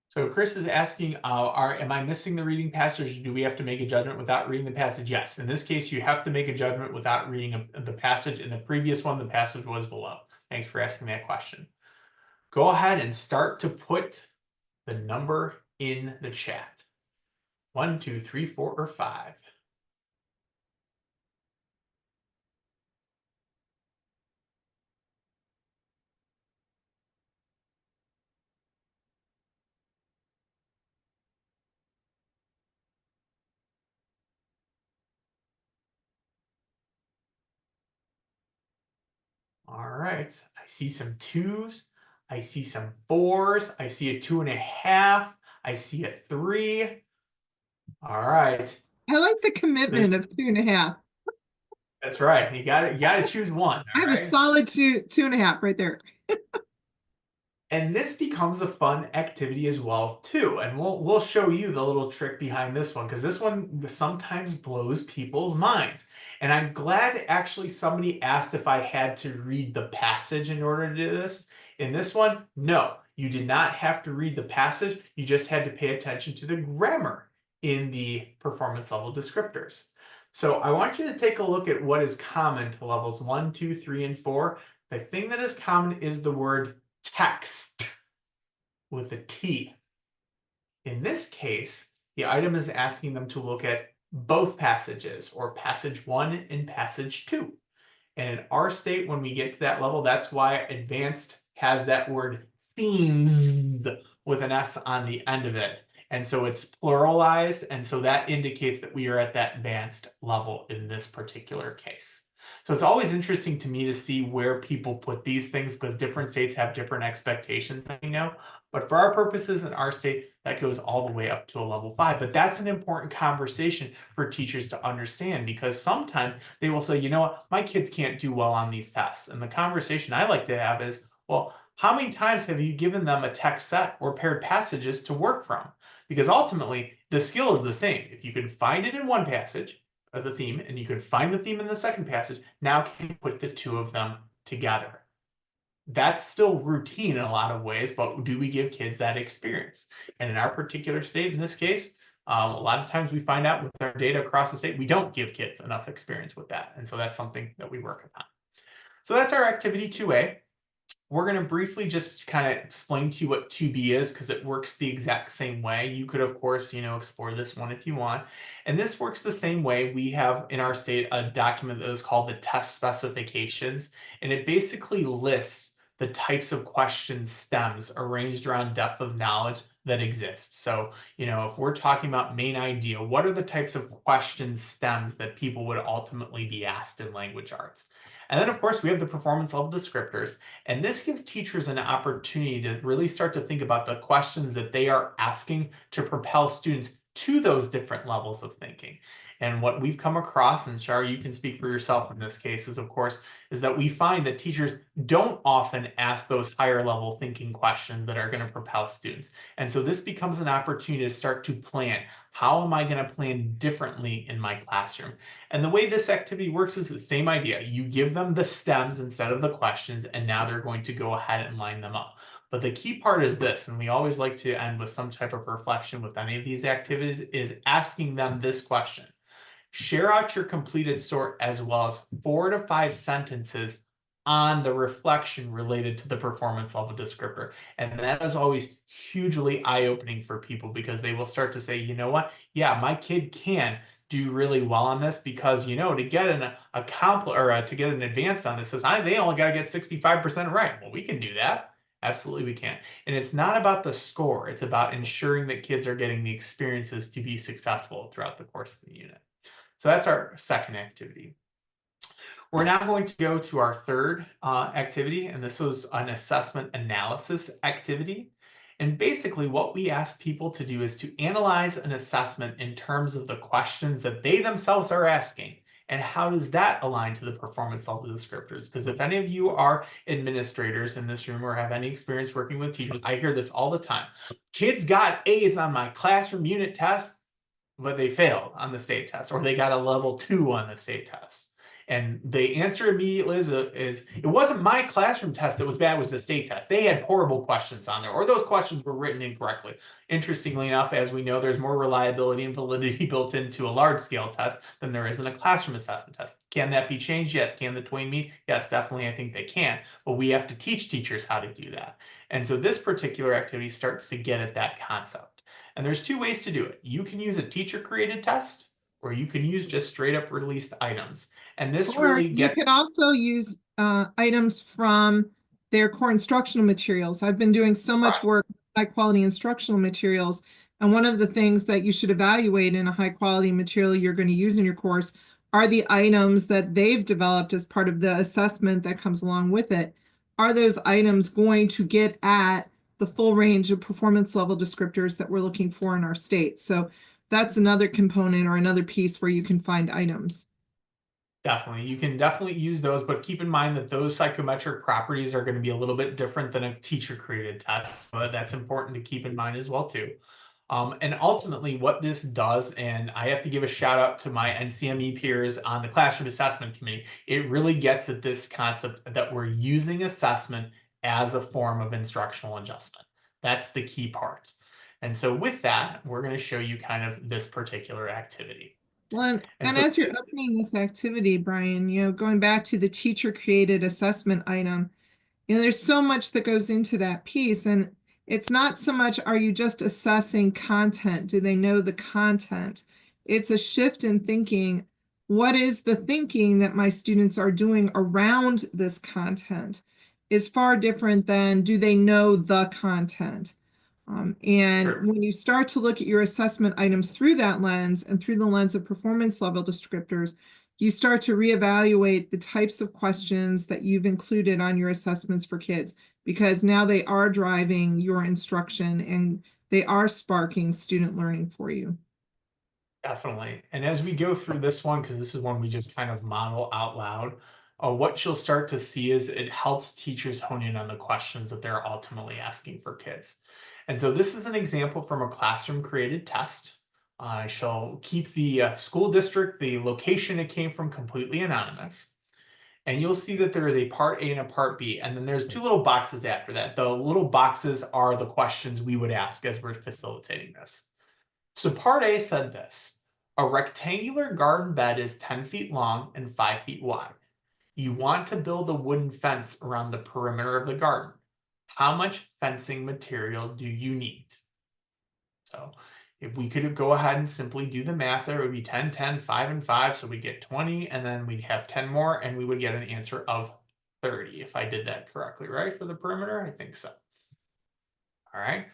So Chris is asking, am I missing the reading passage? Do we have to make a judgment without reading the passage? Yes. In this case, you have to make a judgment without reading the passage. In the previous one, the passage was below. Thanks for asking that question. Go ahead and start to put the number in the chat. 1, 2, 3, 4, or 5. All right, I see some 2s. I see some 4s. I see a 2.5. I see a 3. All right. I like the This commitment of 2.5. That's right. You got to choose one. I All have a right. solid 2.5 right there. And this becomes a fun activity as well too. And we'll show you the little trick behind this one because this one sometimes blows people's minds. And I'm glad actually somebody asked if I had to read the passage in order to do this. In this one, no, you did not have to read the passage. You just had to pay attention to the grammar in the performance level descriptors. So I want you to take a look at what is common to levels 1, 2, 3, and 4. The thing that is common is the word text with a T. In this case, the item is asking them to look at both passages, or passage 1 and passage 2. And in our state, when we get to that level, that's why advanced has that word themes with an S on the end of it. And so it's pluralized, and so that indicates that we are at that advanced level in this particular case. So it's always interesting to me to see where people put these things because different states have different expectations, you know. But for our purposes in our state, that goes all the way up to a level 5. But that's an important conversation for teachers to understand because sometimes they will say, you know what, my kids can't do well on these tests. And the conversation I like to have is, well, how many times have you given them a text set or paired passages to work from? Because ultimately, the skill is the same. If you can find it in one passage, of the theme, and you can find the theme in the second passage, now can you put the two of them together? That's still routine in a lot of ways, but do we give kids that experience? And in our particular state, in this case, a lot of times we find out with our data across the state, we don't give kids enough experience with that. And so that's something that we work upon. So that's our activity 2A. We're going to briefly just kind of explain to you what 2B is because it works the exact same way. You could, of course, explore this one if you want. And this works the same way. We have in our state a document that is called the test specifications, and it basically lists the types of question stems arranged around depth of knowledge that exist. So, if we're talking about main idea, what are the types of question stems that people would ultimately be asked in language arts? And then, of course, we have the performance level descriptors. And this gives teachers an opportunity to really start to think about the questions that they are asking to propel students to those different levels of thinking. And what we've come across, and Shar, you can speak for yourself in this case, is that we find that teachers don't often ask those higher level thinking questions that are going to propel students. And so this becomes an opportunity to start to plan. How am I going to plan differently in my classroom? And the way this activity works is the same idea. You give them the stems instead of the questions, and now they're going to go ahead and line them up. But the key part is this, and we always like to end with some type of reflection with any of these activities, is asking them this question. Share out your completed sort as well as 4 to 5 sentences on the reflection related to the performance level descriptor. And that is always hugely eye-opening for people because they will start to say, you know what? Yeah, my kid can do really well on this because, to get to get an advanced on this, they only got to get 65% right. Well, we can do that. Absolutely, we can. And it's not about the score. It's about ensuring that kids are getting the experiences to be successful throughout the course of the unit. So that's our second activity. We're now going to go to our third activity, and this was an assessment analysis activity. And basically what we ask people to do is to analyze an assessment in terms of the questions that they themselves are asking. And how does that align to the performance level descriptors? Because if any of you are administrators in this room or have any experience working with teachers, I hear this all the time. Kids got A's on my classroom unit test, but they failed on the state test, or they got a level 2 on the state test. And the answer immediately is it wasn't my classroom test that was bad, it was the state test. They had horrible questions on there, or those questions were written incorrectly. Interestingly enough, as we know, there's more reliability and validity built into a large scale test than there is in a classroom assessment test. Can that be changed? Yes. Can the twain meet? Yes, definitely. I think they can, but we have to teach teachers how to do that. And so this particular activity starts to get at that concept. And there's 2 ways to do it. You can use a teacher created test, or you can use just straight up released items. And this Or really you gets could also use items from their core instructional materials. I've been doing so much work with high quality instructional materials. And one of the things that you should evaluate in a high quality material you're going to use in your course are the items that they've developed as part of the assessment that comes along with it, are those items going to get at the full range of performance level descriptors that we're looking for in our state? So that's another component or another piece where you can find items. Definitely. You can definitely use those, but keep in mind that those psychometric properties are going to be a little bit different than a teacher created test. So that's important to keep in mind as well too. And ultimately what this does, and I have to give a shout out to my NCME peers on the classroom assessment committee, it really gets at this concept that we're using assessment as a form of instructional adjustment. That's the key part. And so with that, we're going to show you kind of this particular activity. Well, And and so as you're opening this activity, Brian, going back to the teacher created assessment item, there's so much that goes into that piece. And it's not so much, are you just assessing content? Do they know the content? It's a shift in thinking. What is the thinking that my students are doing around this content is far different than do they know the content? And sure. when you start to look at your assessment items through that lens and through the lens of performance level descriptors, you start to reevaluate the types of questions that you've included on your assessments for kids, because now they are driving your instruction and they are sparking student learning for you. Definitely. And as we go through this one, because this is one we just kind of model out loud, what you'll start to see is it helps teachers hone in on the questions that they're ultimately asking for kids. And so this is an example from a classroom created test. I shall keep the school district, the location it came from, completely anonymous. And you'll see that there is a part A and a part B, and then there's two little boxes after that. The little boxes are the questions we would ask as we're facilitating this. So part A said this: a rectangular garden bed is 10 feet long and 5 feet wide. You want to build a wooden fence around the perimeter of the garden. How much fencing material do you need? So if we could go ahead and simply do the math there, it would be 10, 10, 5, and 5. So we get 20, and then we'd have 10 more, and we would get an answer of 30, if I did that correctly, right? For the perimeter, I think so. All right.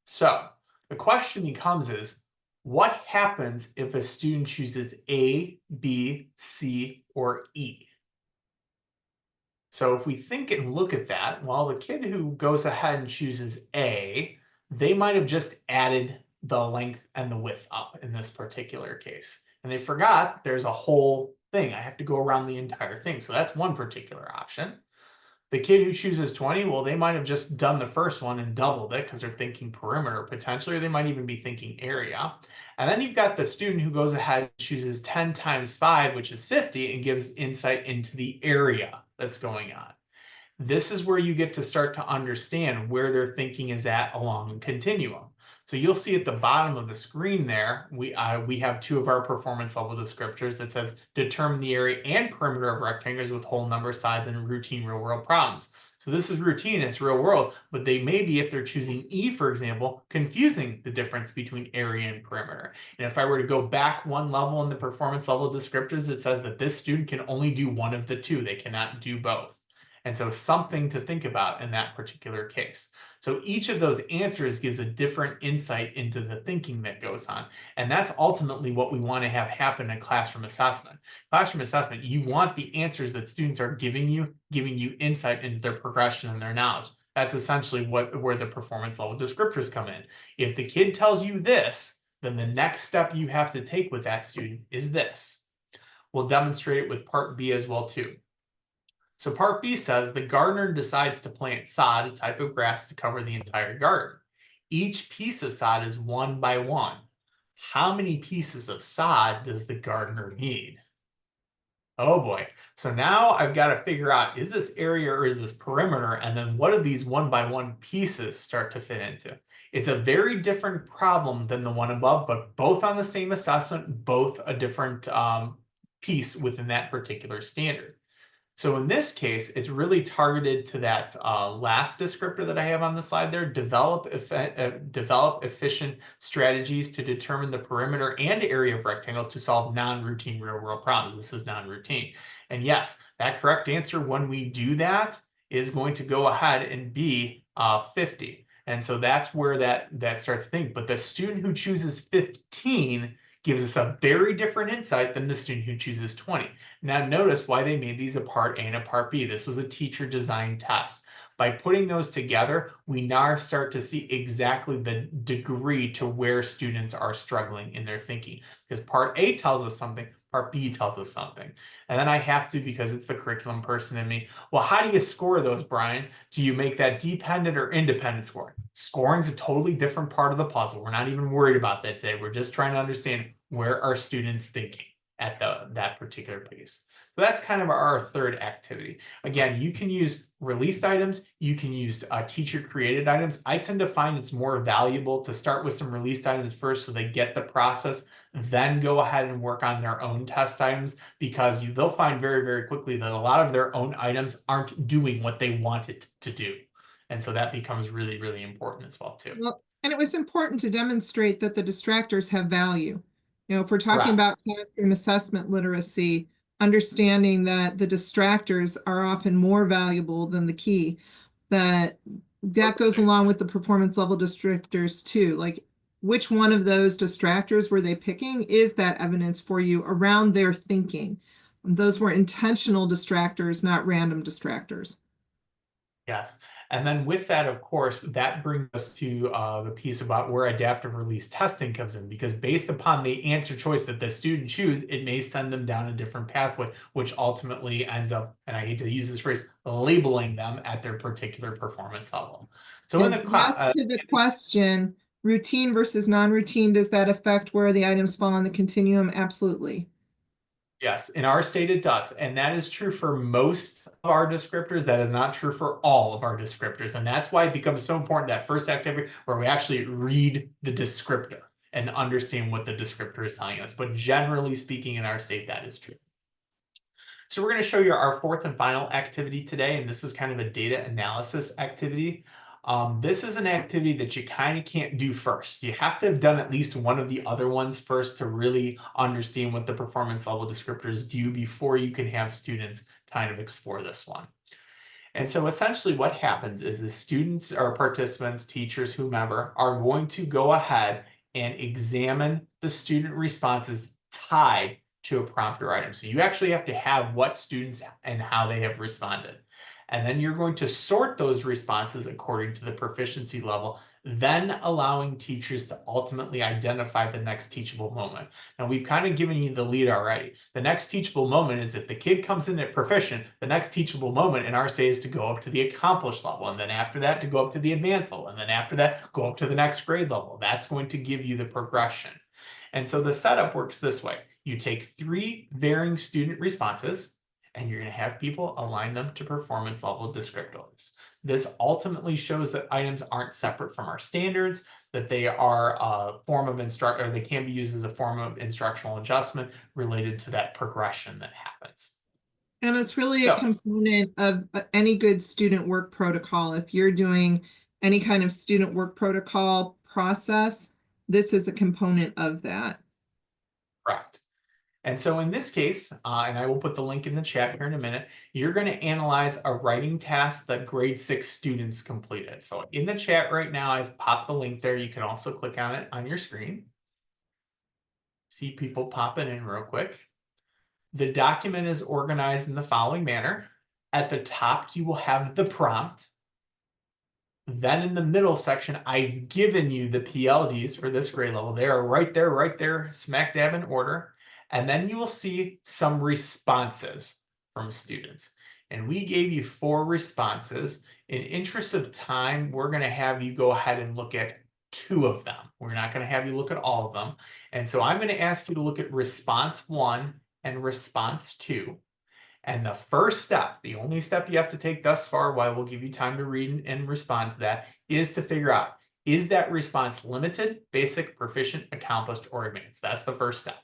So the question becomes is, what happens if a student chooses A, B, C, or E? So if we think and look at that, well, the kid who goes ahead and chooses A, they might have just added the length and the width up in this particular case. And they forgot there's a whole thing. I have to go around the entire thing. So that's one particular option. The kid who chooses 20, well, they might have just done the first one and doubled it because they're thinking perimeter potentially, or they might even be thinking area. And then you've got the student who goes ahead and chooses 10 times 5, which is 50, and gives insight into the area that's going on. This is where you get to start to understand where their thinking is at along a continuum. So you'll see at the bottom of the screen there, we have two of our performance level descriptors that says determine the area and perimeter of rectangles with whole number, sides, and routine real world problems. So this is routine, it's real world, but they may be, if they're choosing E, for example, confusing the difference between area and perimeter. And if I were to go back one level in the performance level descriptors, it says that this student can only do one of the two. They cannot do both. And so something to think about in that particular case. So each of those answers gives a different insight into the thinking that goes on. And that's ultimately what we want to have happen in classroom assessment. Classroom assessment, you want the answers that students are giving you insight into their progression and their knowledge. That's essentially where the performance level descriptors come in. If the kid tells you this, then the next step you have to take with that student is this. We'll demonstrate it with part B as well too. So part B says the gardener decides to plant sod, a type of grass, to cover the entire garden. Each piece of sod is 1 by 1. How many pieces of sod does the gardener need? Oh boy. So now I've got to figure out, is this area or is this perimeter? And then what do these 1 by 1 pieces start to fit into? It's a very different problem than the one above, but both on the same assessment, both a different piece within that particular standard. So in this case, it's really targeted to that last descriptor that I have on the slide there, develop efficient strategies to determine the perimeter and area of rectangles to solve non-routine real-world problems. This is non-routine. And yes, that correct answer when we do that is going to go ahead and be 50. And so that's where that starts to think. But the student who chooses 15 gives us a very different insight than the student who chooses 20. Now notice why they made these a part A and a part B. This was a teacher designed test. By putting those together, we now start to see exactly the degree to where students are struggling in their thinking. Because part A tells us something, part B tells us something. And then I have to, because it's the curriculum person in me, well, how do you score those, Brian? Do you make that dependent or independent scoring? Scoring is a totally different part of the puzzle. We're not even worried about that today. We're just trying to understand where are students thinking at that particular pace. So that's kind of our third activity. Again, you can use released items. You can use teacher created items. I tend to find it's more valuable to start with some released items first so they get the process, then go ahead and work on their own test items, because they'll find very, very quickly that a lot of their own items aren't doing what they want it to do. And so that becomes really, really important as well, too. Well, and it was important to demonstrate that the distractors have value. If we're talking Correct. about classroom assessment literacy, understanding that the distractors are often more valuable than the key, that goes along with the performance level descriptors too. Like, which one of those distractors were they picking is that evidence for you around their thinking. Those were intentional distractors, not random distractors. Yes. And then with that, of course, that brings us to the piece about where adaptive release testing comes in, because based upon the answer choice that the student choose, it may send them down a different pathway, which ultimately ends up, and I hate to use this phrase, labeling them at their particular performance level. So in the Yes, to the question, routine versus non-routine, does that affect where the items fall on the continuum? Absolutely. Yes, in our state it does. And that is true for most of our descriptors. That is not true for all of our descriptors. And that's why it becomes so important, that first activity where we actually read the descriptor and understand what the descriptor is telling us. But generally speaking, in our state, that is true. So we're going to show you our fourth and final activity today, and this is kind of a data analysis activity. This is an activity that you kind of can't do first. You have to have done at least one of the other ones first to really understand what the performance level descriptors do before you can have students kind of explore this one. And so essentially what happens is the students or participants, teachers, whomever, are going to go ahead and examine the student responses tied to a prompt or item. So you actually have to have what students and how they have responded. And then you're going to sort those responses according to the proficiency level, then allowing teachers to ultimately identify the next teachable moment. Now, we've kind of given you the lead already. The next teachable moment is if the kid comes in at proficient, the next teachable moment in our state is to go up to the accomplished level. And then after that, to go up to the advanced level. And then after that, go up to the next grade level. That's going to give you the progression. And so the setup works this way. You take 3 varying student responses, and you're going to have people align them to performance level descriptors. This ultimately shows that items aren't separate from our standards, that they are a form of or they can be used as a form of instructional adjustment related to that progression that happens. And it's really a component of any good student work protocol. If you're doing any kind of student work protocol process, this is a component of that. Correct. And so in this case, and I will put the link in the chat here in a minute, you're going to analyze a writing task that grade 6 students completed. So in the chat right now, I've popped the link there. You can also click on it on your screen. See people popping in real quick. The document is organized in the following manner. At the top, you will have the prompt. Then in the middle section, I've given you the PLDs for this grade level. They are right there, smack dab in order. And then you will see some responses from students. And we gave you 4 responses. In interest of time, we're going to have you go ahead and look at 2 of them. We're not going to have you look at all of them. And so I'm going to ask you to look at response 1 and response 2. And the first step, the only step you have to take thus far, while we'll give you time to read and respond to that, is to figure out, is that response limited, basic, proficient, accomplished, or advanced? That's the first step.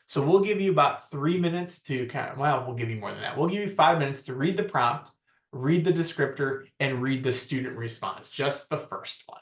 So we'll give you about 3 minutes to we'll give you more than that. We'll give you 5 minutes to read the prompt, read the descriptor, and read the student response, just the first one.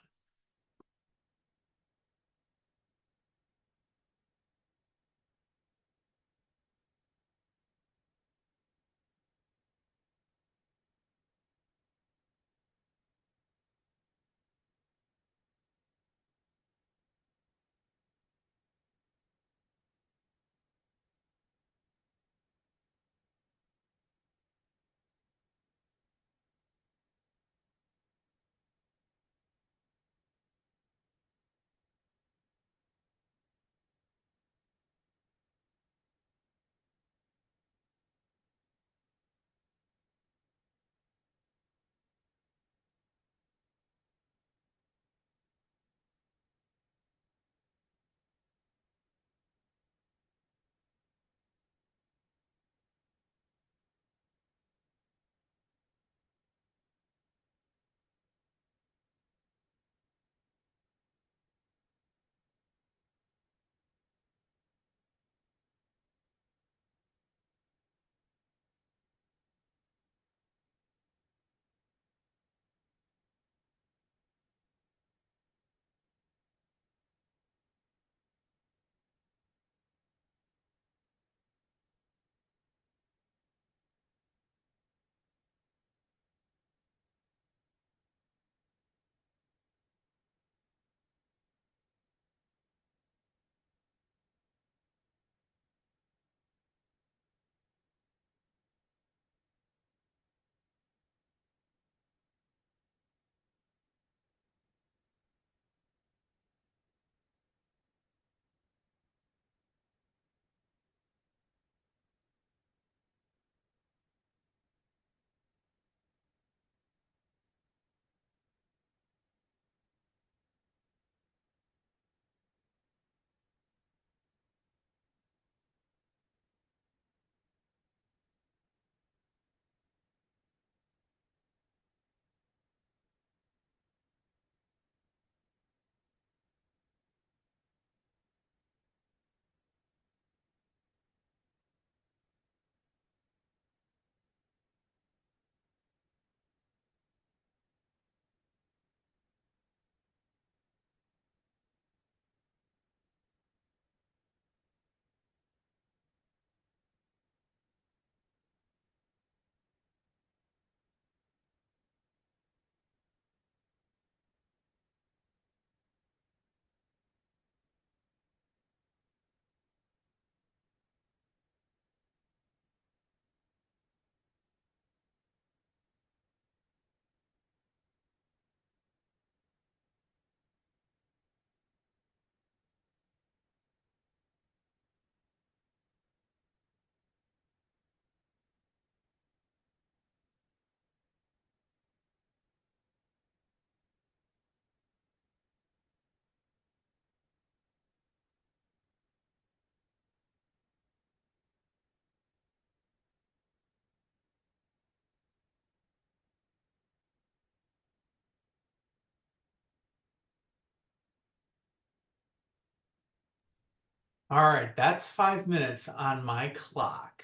All right, that's 5 minutes on my clock.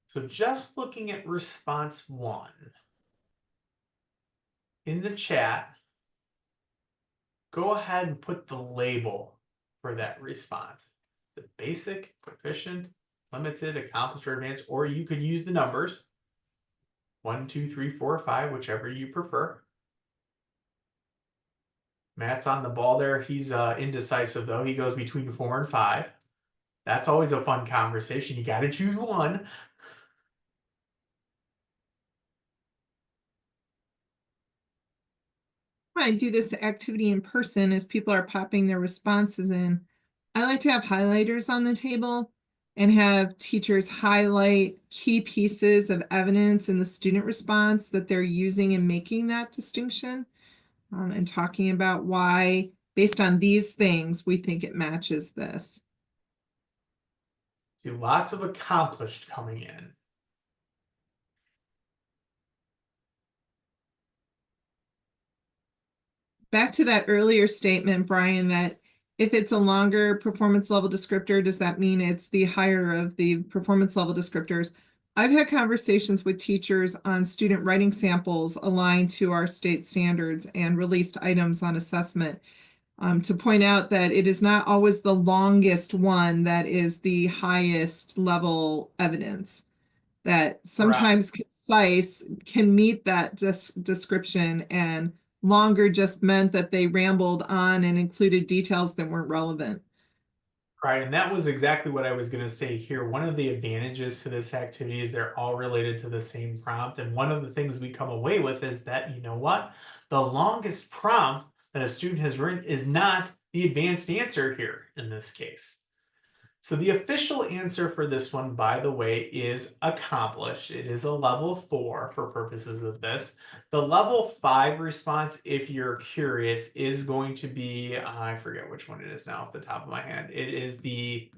So just looking at response 1 in the chat, go ahead and put the label for that response. The basic, proficient, limited, accomplished, or advanced, or you could use the numbers 1, 2, 3, 4, 5, whichever you prefer. Matt's on the ball there. He's indecisive though. He goes between 4 and 5. That's always a fun conversation. You got to choose one. I do this activity in person as people are popping their responses in. I like to have highlighters on the table and have teachers highlight key pieces of evidence in the student response that they're using in making that distinction, and talking about why, based on these things, we think it matches this. See, lots of accomplished coming in. Back to that earlier statement, Brian, that if it's a longer performance level descriptor, does that mean it's the higher of the performance level descriptors? I've had conversations with teachers on student writing samples aligned to our state standards and released items on assessment, to point out that it is not always the longest one that is the highest level evidence. That sometimes concise can meet that description, and longer just meant that they rambled on and included details that weren't relevant. Right, and that was exactly what I was going to say here. One of the advantages to this activity is they're all related to the same prompt. And one of the things we come away with is that, you know what? The longest prompt that a student has written is not the advanced answer here in this case. So the official answer for this one, by the way, is accomplished. It is a level 4 for purposes of this. The level 5 response, if you're curious, is going to be, I forget which one it is now off the top of my head. It is the,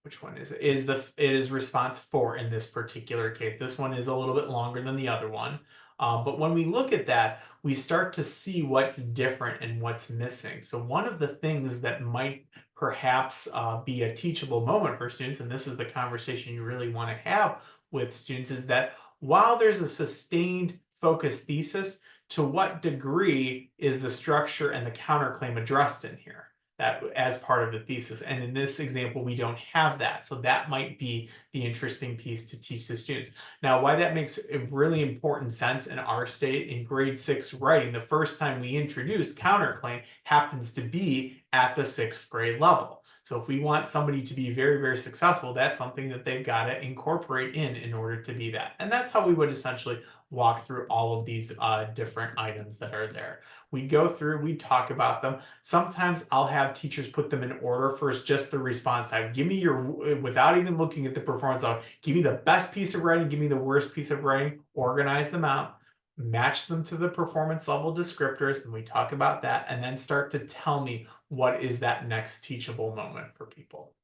which one is it? It is response 4 in this particular case. This one is a little bit longer than the other one. But when we look at that, we start to see what's different and what's missing. So one of the things that might perhaps be a teachable moment for students, and this is the conversation you really want to have with students, is that while there's a sustained focused thesis, to what degree is the structure and the counterclaim addressed in here? That as part of the thesis. And in this example, we don't have that. So that might be the interesting piece to teach the students. Now, why that makes a really important sense in our state in grade 6 writing, the first time we introduce counterclaim happens to be at the 6th grade level. So if we want somebody to be very, very successful, that's something that they've got to incorporate in order to be that. And that's how we would essentially walk through all of these different items that are there. We go through, we talk about them. Sometimes I'll have teachers put them in order first, just the response type. Give me your, without even looking at the performance level, give me the best piece of writing, give me the worst piece of writing, organize them out, match them to the performance level descriptors, and we talk about that, and then start to tell me what is that next teachable moment for people.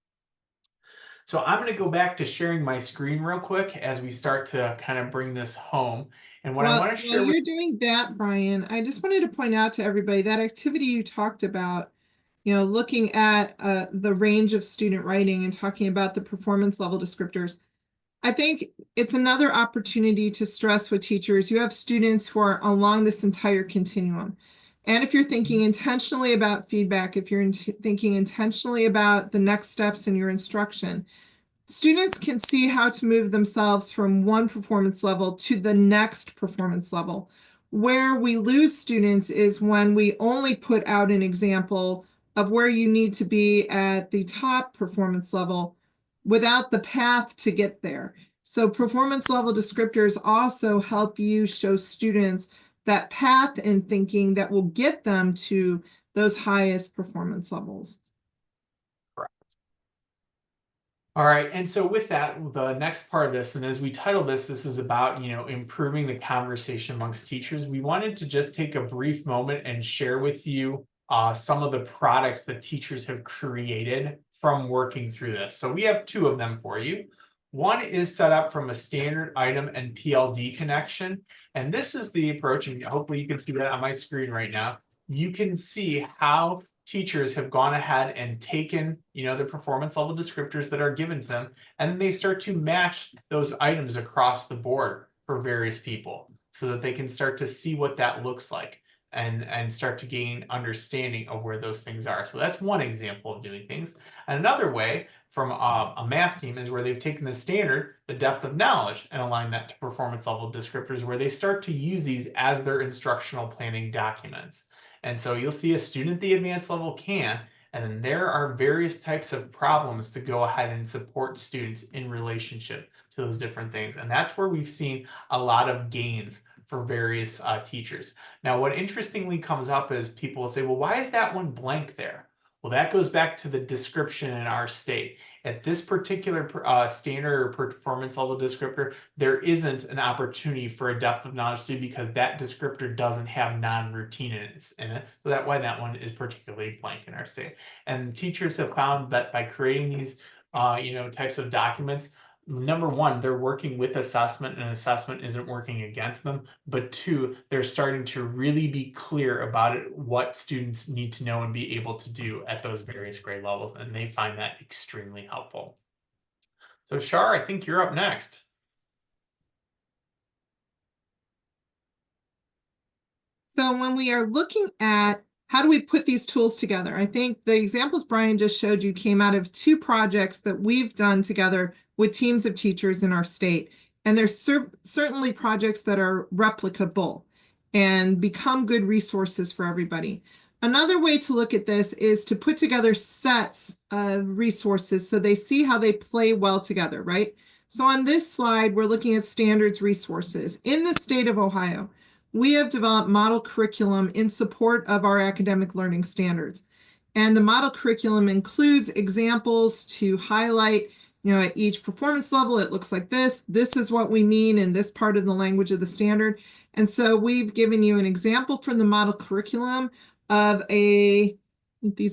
So I'm going to go back to sharing my screen real quick as we start to kind of bring this home. And what I want to share while you're doing that, Brian, I just wanted to point out to everybody that activity you talked about, looking at the range of student writing and talking about the performance level descriptors. I think it's another opportunity to stress with teachers. You have students who are along this entire continuum. And if you're thinking intentionally about feedback, if you're thinking intentionally about the next steps in your instruction, students can see how to move themselves from one performance level to the next performance level. Where we lose students is when we only put out an example of where you need to be at the top performance level without the path to get there. So performance level descriptors also help you show students that path in thinking that will get them to those highest performance levels. All right, and so with that, the next part of this, and as we title this, this is about, improving the conversation amongst teachers. We wanted to just take a brief moment and share with you some of the products that teachers have created from working through this. So we have 2 of them for you. One is set up from a standard item and PLD connection. And this is the approach, and hopefully you can see that on my screen right now. You can see how teachers have gone ahead and taken, the performance level descriptors that are given to them, and then they start to match those items across the board for various people so that they can start to see what that looks like and start to gain understanding of where those things are. So that's one example of doing things. And another way from a math team is where they've taken the standard, the depth of knowledge, and aligned that to performance level descriptors, where they start to use these as their instructional planning documents. And so you'll see a student at the advanced level can, and then there are various types of problems to go ahead and support students in relationship to those different things. And that's where we've seen a lot of gains for various teachers. Now, what interestingly comes up is people will say, well, why is that one blank there? Well, that goes back to the description in our state. At this particular standard or performance level descriptor, there isn't an opportunity for a depth of knowledge student because that descriptor doesn't have non-routine in it. So that's why that one is particularly blank in our state. And teachers have found that by creating these types of documents, number one, they're working with assessment and assessment isn't working against them. But two, they're starting to really be clear about it, what students need to know and be able to do at those various grade levels. And they find that extremely helpful. So Shar, I think you're up next. So when we are looking at how do we put these tools together, I think the examples Brian just showed you came out of 2 projects that we've done together with teams of teachers in our state. And there's certainly projects that are replicable and become good resources for everybody. Another way to look at this is to put together sets of resources so they see how they play well together, right? So on this slide, we're looking at standards resources. In the state of Ohio, we have developed model curriculum in support of our academic learning standards. And the model curriculum includes examples to highlight, at each performance level, it looks like this. This is what we mean in this part of the language of the standard. And so we've given you an example from the model curriculum of these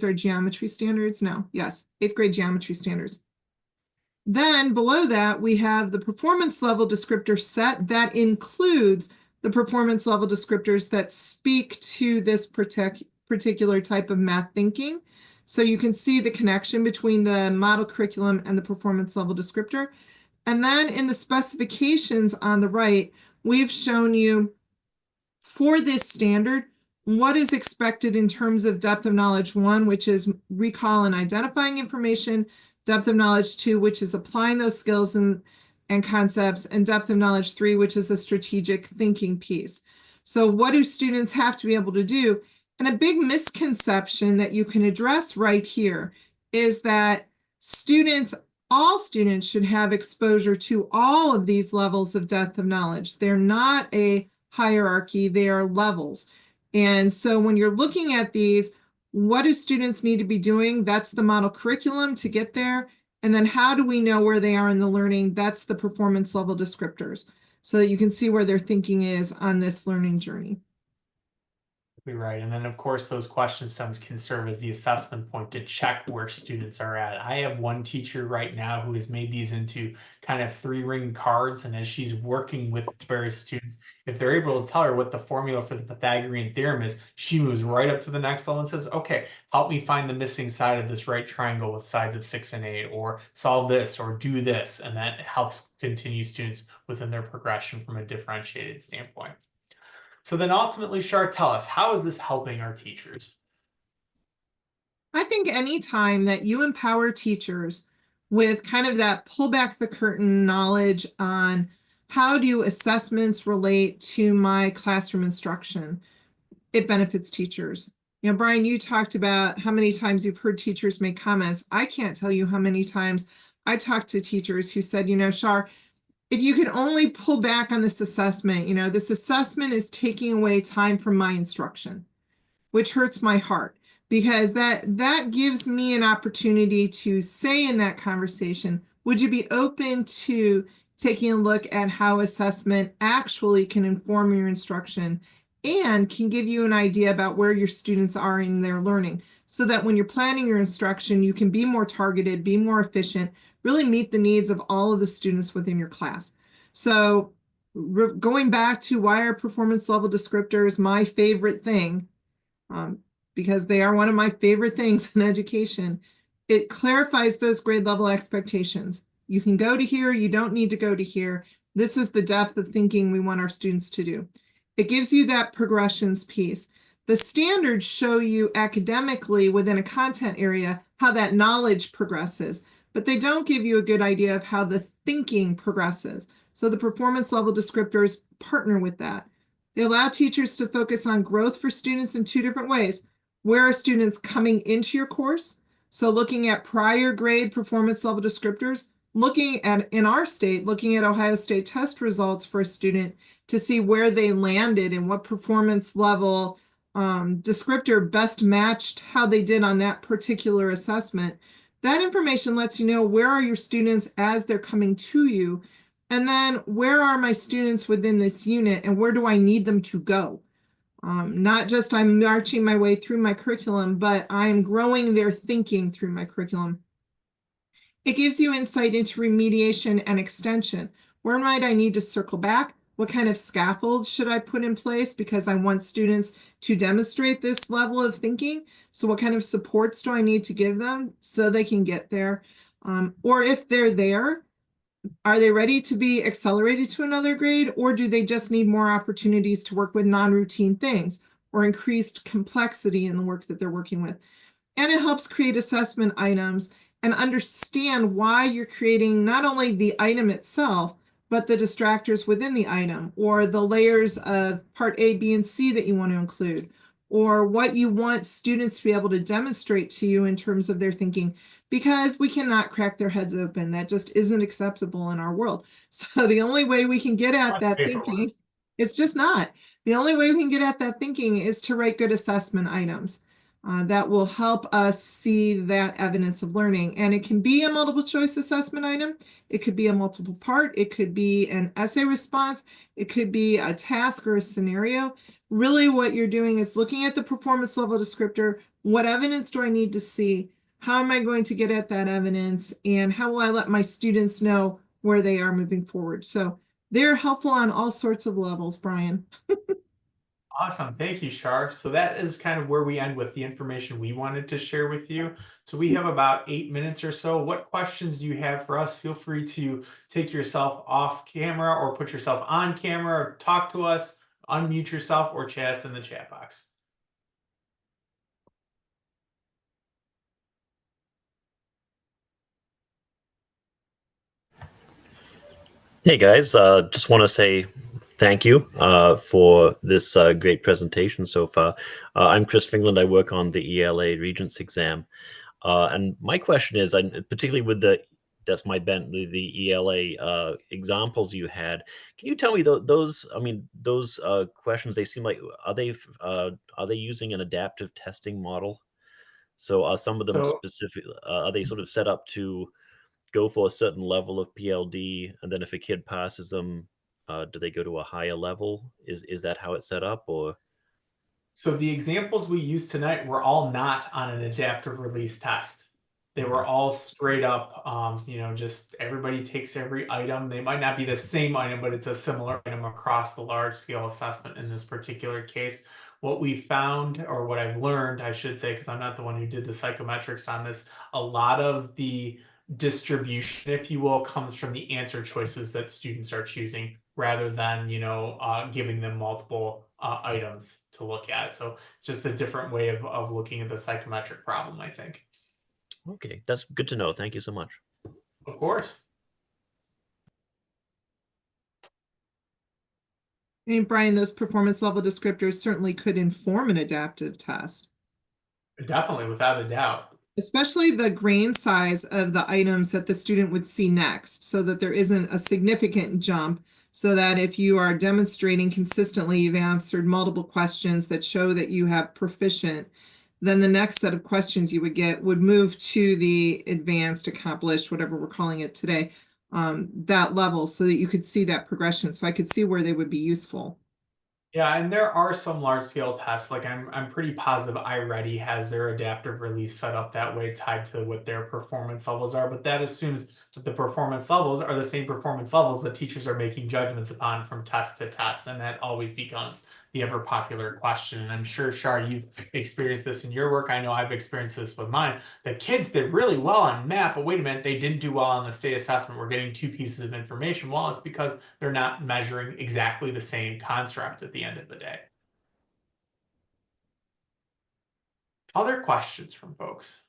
are geometry standards? No, yes, 8th grade geometry standards. Then below that, we have the performance level descriptor set that includes the performance level descriptors that speak to this particular type of math thinking. So you can see the connection between the model curriculum and the performance level descriptor. And then in the specifications on the right, we've shown you for this standard, what is expected in terms of depth of knowledge 1, which is recall and identifying information, depth of knowledge 2, which is applying those skills and concepts, and depth of knowledge 3, which is a strategic thinking piece. So what do students have to be able to do? And a big misconception that you can address right here is that all students should have exposure to all of these levels of depth of knowledge. They're not a hierarchy, they are levels. And so when you're looking at these, what do students need to be doing? That's the model curriculum to get there. And then how do we know where they are in the learning? That's the performance level descriptors, so that you can see where their thinking is on this learning journey. Right. And then, of course, those question stems can serve as the assessment point to check where students are at. I have one teacher right now who has made these into kind of 3-ring cards. And as she's working with various students, if they're able to tell her what the formula for the Pythagorean theorem is, she moves right up to the next level and says, okay, help me find the missing side of this right triangle with sides of 6 and 8, or solve this, or do this. And that helps continue students within their progression from a differentiated standpoint. So then ultimately, Shar, tell us, how is this helping our teachers? I think anytime that you empower teachers with kind of that pull back the curtain knowledge on how do assessments relate to my classroom instruction, it benefits teachers. Brian, you talked about how many times you've heard teachers make comments. I can't tell you how many times I talked to teachers who said, Shar, if you could only pull back on this assessment, this assessment is taking away time from my instruction, which hurts my heart, because that gives me an opportunity to say in that conversation, would you be open to taking a look at how assessment actually can inform your instruction and can give you an idea about where your students are in their learning, so that when you're planning your instruction, you can be more targeted, be more efficient, really meet the needs of all of the students within your class. So going back to why are performance level descriptors my favorite thing, because they are one of my favorite things in education. It clarifies those grade level expectations. You can go to here, you don't need to go to here. This is the depth of thinking we want our students to do. It gives you that progressions piece. The standards show you academically within a content area how that knowledge progresses, but they don't give you a good idea of how the thinking progresses. So the performance level descriptors partner with that. They allow teachers to focus on growth for students in two different ways. Where are students coming into your course? So looking at prior grade performance level descriptors, looking at, in our state, looking at Ohio State test results for a student to see where they landed and what performance level descriptor best matched how they did on that particular assessment. That information lets you know where are your students as they're coming to you, and then where are my students within this unit and where do I need them to go? Not just I'm marching my way through my curriculum, but I'm growing their thinking through my curriculum. It gives you insight into remediation and extension. Where might I need to circle back? What kind of scaffolds should I put in place because I want students to demonstrate this level of thinking? So what kind of supports do I need to give them so they can get there? Or if they're there, are they ready to be accelerated to another grade, or do they just need more opportunities to work with non-routine things or increased complexity in the work that they're working with? And it helps create assessment items and understand why you're creating not only the item itself, but the distractors within the item, or the layers of part A, B, and C that you want to include, or what you want students to be able to demonstrate to you in terms of their thinking, because we cannot crack their heads open. That just isn't acceptable in our world. So the only way we can get at that thinking, it's just not. The only way we can get at that thinking is to write good assessment items. That will help us see that evidence of learning. And it can be a multiple choice assessment item. It could be a multiple part. It could be an essay response. It could be a task or a scenario. Really what you're doing is looking at the performance level descriptor. What evidence do I need to see? How am I going to get at that evidence? And how will I let my students know where they are moving forward? So they're helpful on all sorts of levels, Brian. Awesome. Thank you, Shar. So that is kind of where we end with the information we wanted to share with you. So we have about 8 minutes or so. What questions do you have for us? Feel free to take yourself off camera or put yourself on camera, or talk to us, unmute yourself, or chat us in the chat box. Hey guys, just want to say thank you for this great presentation so far. I'm Chris Fingland. I work on the ELA Regents exam. And my question is, particularly with that's my bent, the ELA examples you had, can you tell me those, I mean, those questions, they seem like, are they using an adaptive testing model? So are some of them So specific, are they sort of set up to go for a certain level of PLD, and then if a kid passes them, do they go to a higher level? Is that how it's set up, or? So the examples we used tonight were all not on an adaptive release test. They were Okay. all straight up, just everybody takes every item. They might not be the same item, but it's a similar item across the large scale assessment in this particular case. What we found, or what I've learned, I should say, because I'm not the one who did the psychometrics on this, a lot of the distribution, if you will, comes from the answer choices that students are choosing rather than, giving them multiple items to look at. So it's just a different way of looking at the psychometric problem, I think. Okay, that's good to know. Thank you so much. Of course. I mean, Brian, those performance level descriptors certainly could inform an adaptive test. Definitely, without a doubt. Especially the grain size of the items that the student would see next, so that there isn't a significant jump, so that if you are demonstrating consistently, you've answered multiple questions that show that you have proficient, then the next set of questions you would get would move to the advanced, accomplished, whatever we're calling it today, that level, so that you could see that progression. So I could see where they would be useful. Yeah, and there are some large scale tests. Like I'm pretty positive iReady has their adaptive release set up that way, tied to what their performance levels are. But that assumes that the performance levels are the same performance levels that teachers are making judgments upon from test to test, and that always becomes the ever popular question. And I'm sure, Shar, you've experienced this in your work. I know I've experienced this with mine. The kids did really well on math, but wait a minute, they didn't do well on the state assessment. We're getting two pieces of information. Well, it's because they're not measuring exactly the same construct at the end of the day. Other questions from folks?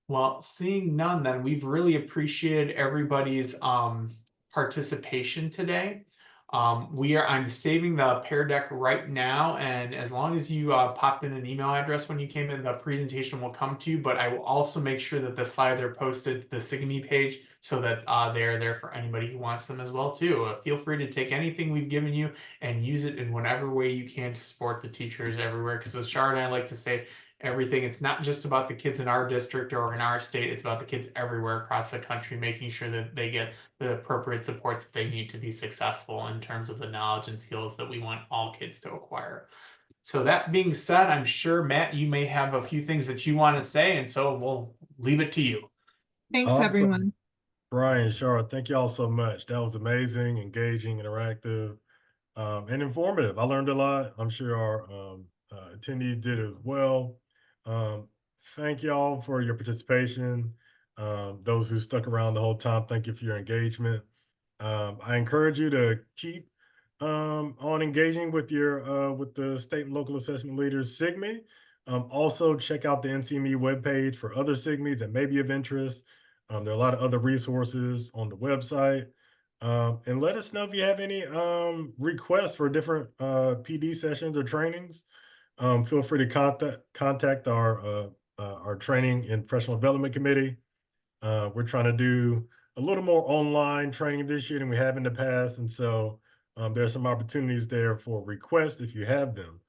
Well, seeing none, then we've really appreciated everybody's participation today. I'm saving the Pear Deck right now, and as long as you popped in an email address when you came in, the presentation will come to you. But I will also make sure that the slides are posted to the SIGIMIE page so that they are there for anybody who wants them as well too. Feel free to take anything we've given you and use it in whatever way you can to support the teachers everywhere. Because as Shar and I like to say, everything, it's not just about the kids in our district or in our state, it's about the kids everywhere across the country, making sure that they get the appropriate supports that they need to be successful in terms of the knowledge and skills that we want all kids to acquire. So that being said, I'm sure, Matt, you may have a few things that you want to say, and so we'll leave it to you. Thanks, Awesome. everyone. Brian, Charlotte, thank you all so much. That was amazing, engaging, interactive, and informative. I learned a lot. I'm sure our attendees did as well. Thank you all for your participation. Those who stuck around the whole time, thank you for your engagement. I encourage you to keep on engaging with your with the state and local assessment leaders, SIGIMIE. Also, check out the NCME webpage for other SIGIMIEs that may be of interest. There are a lot of other resources on the website. And let us know if you have any requests for different PD sessions or trainings. Feel free to contact our training and professional development committee. We're trying to do a little more online training this year than we have in the past. And so there's some opportunities there for requests if you have them.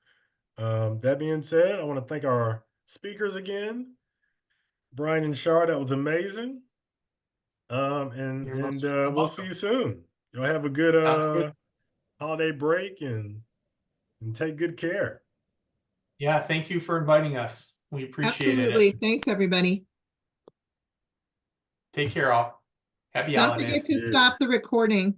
That being said, I want to thank our speakers again. Brian and Shar, that was amazing. We'll see you soon. Y'all have a good holiday break and take good care. Yeah, thank you for inviting us. We appreciate Absolutely. it. Thanks, everybody. Take care, all. Happy Don't holidays. forget to stop the recording.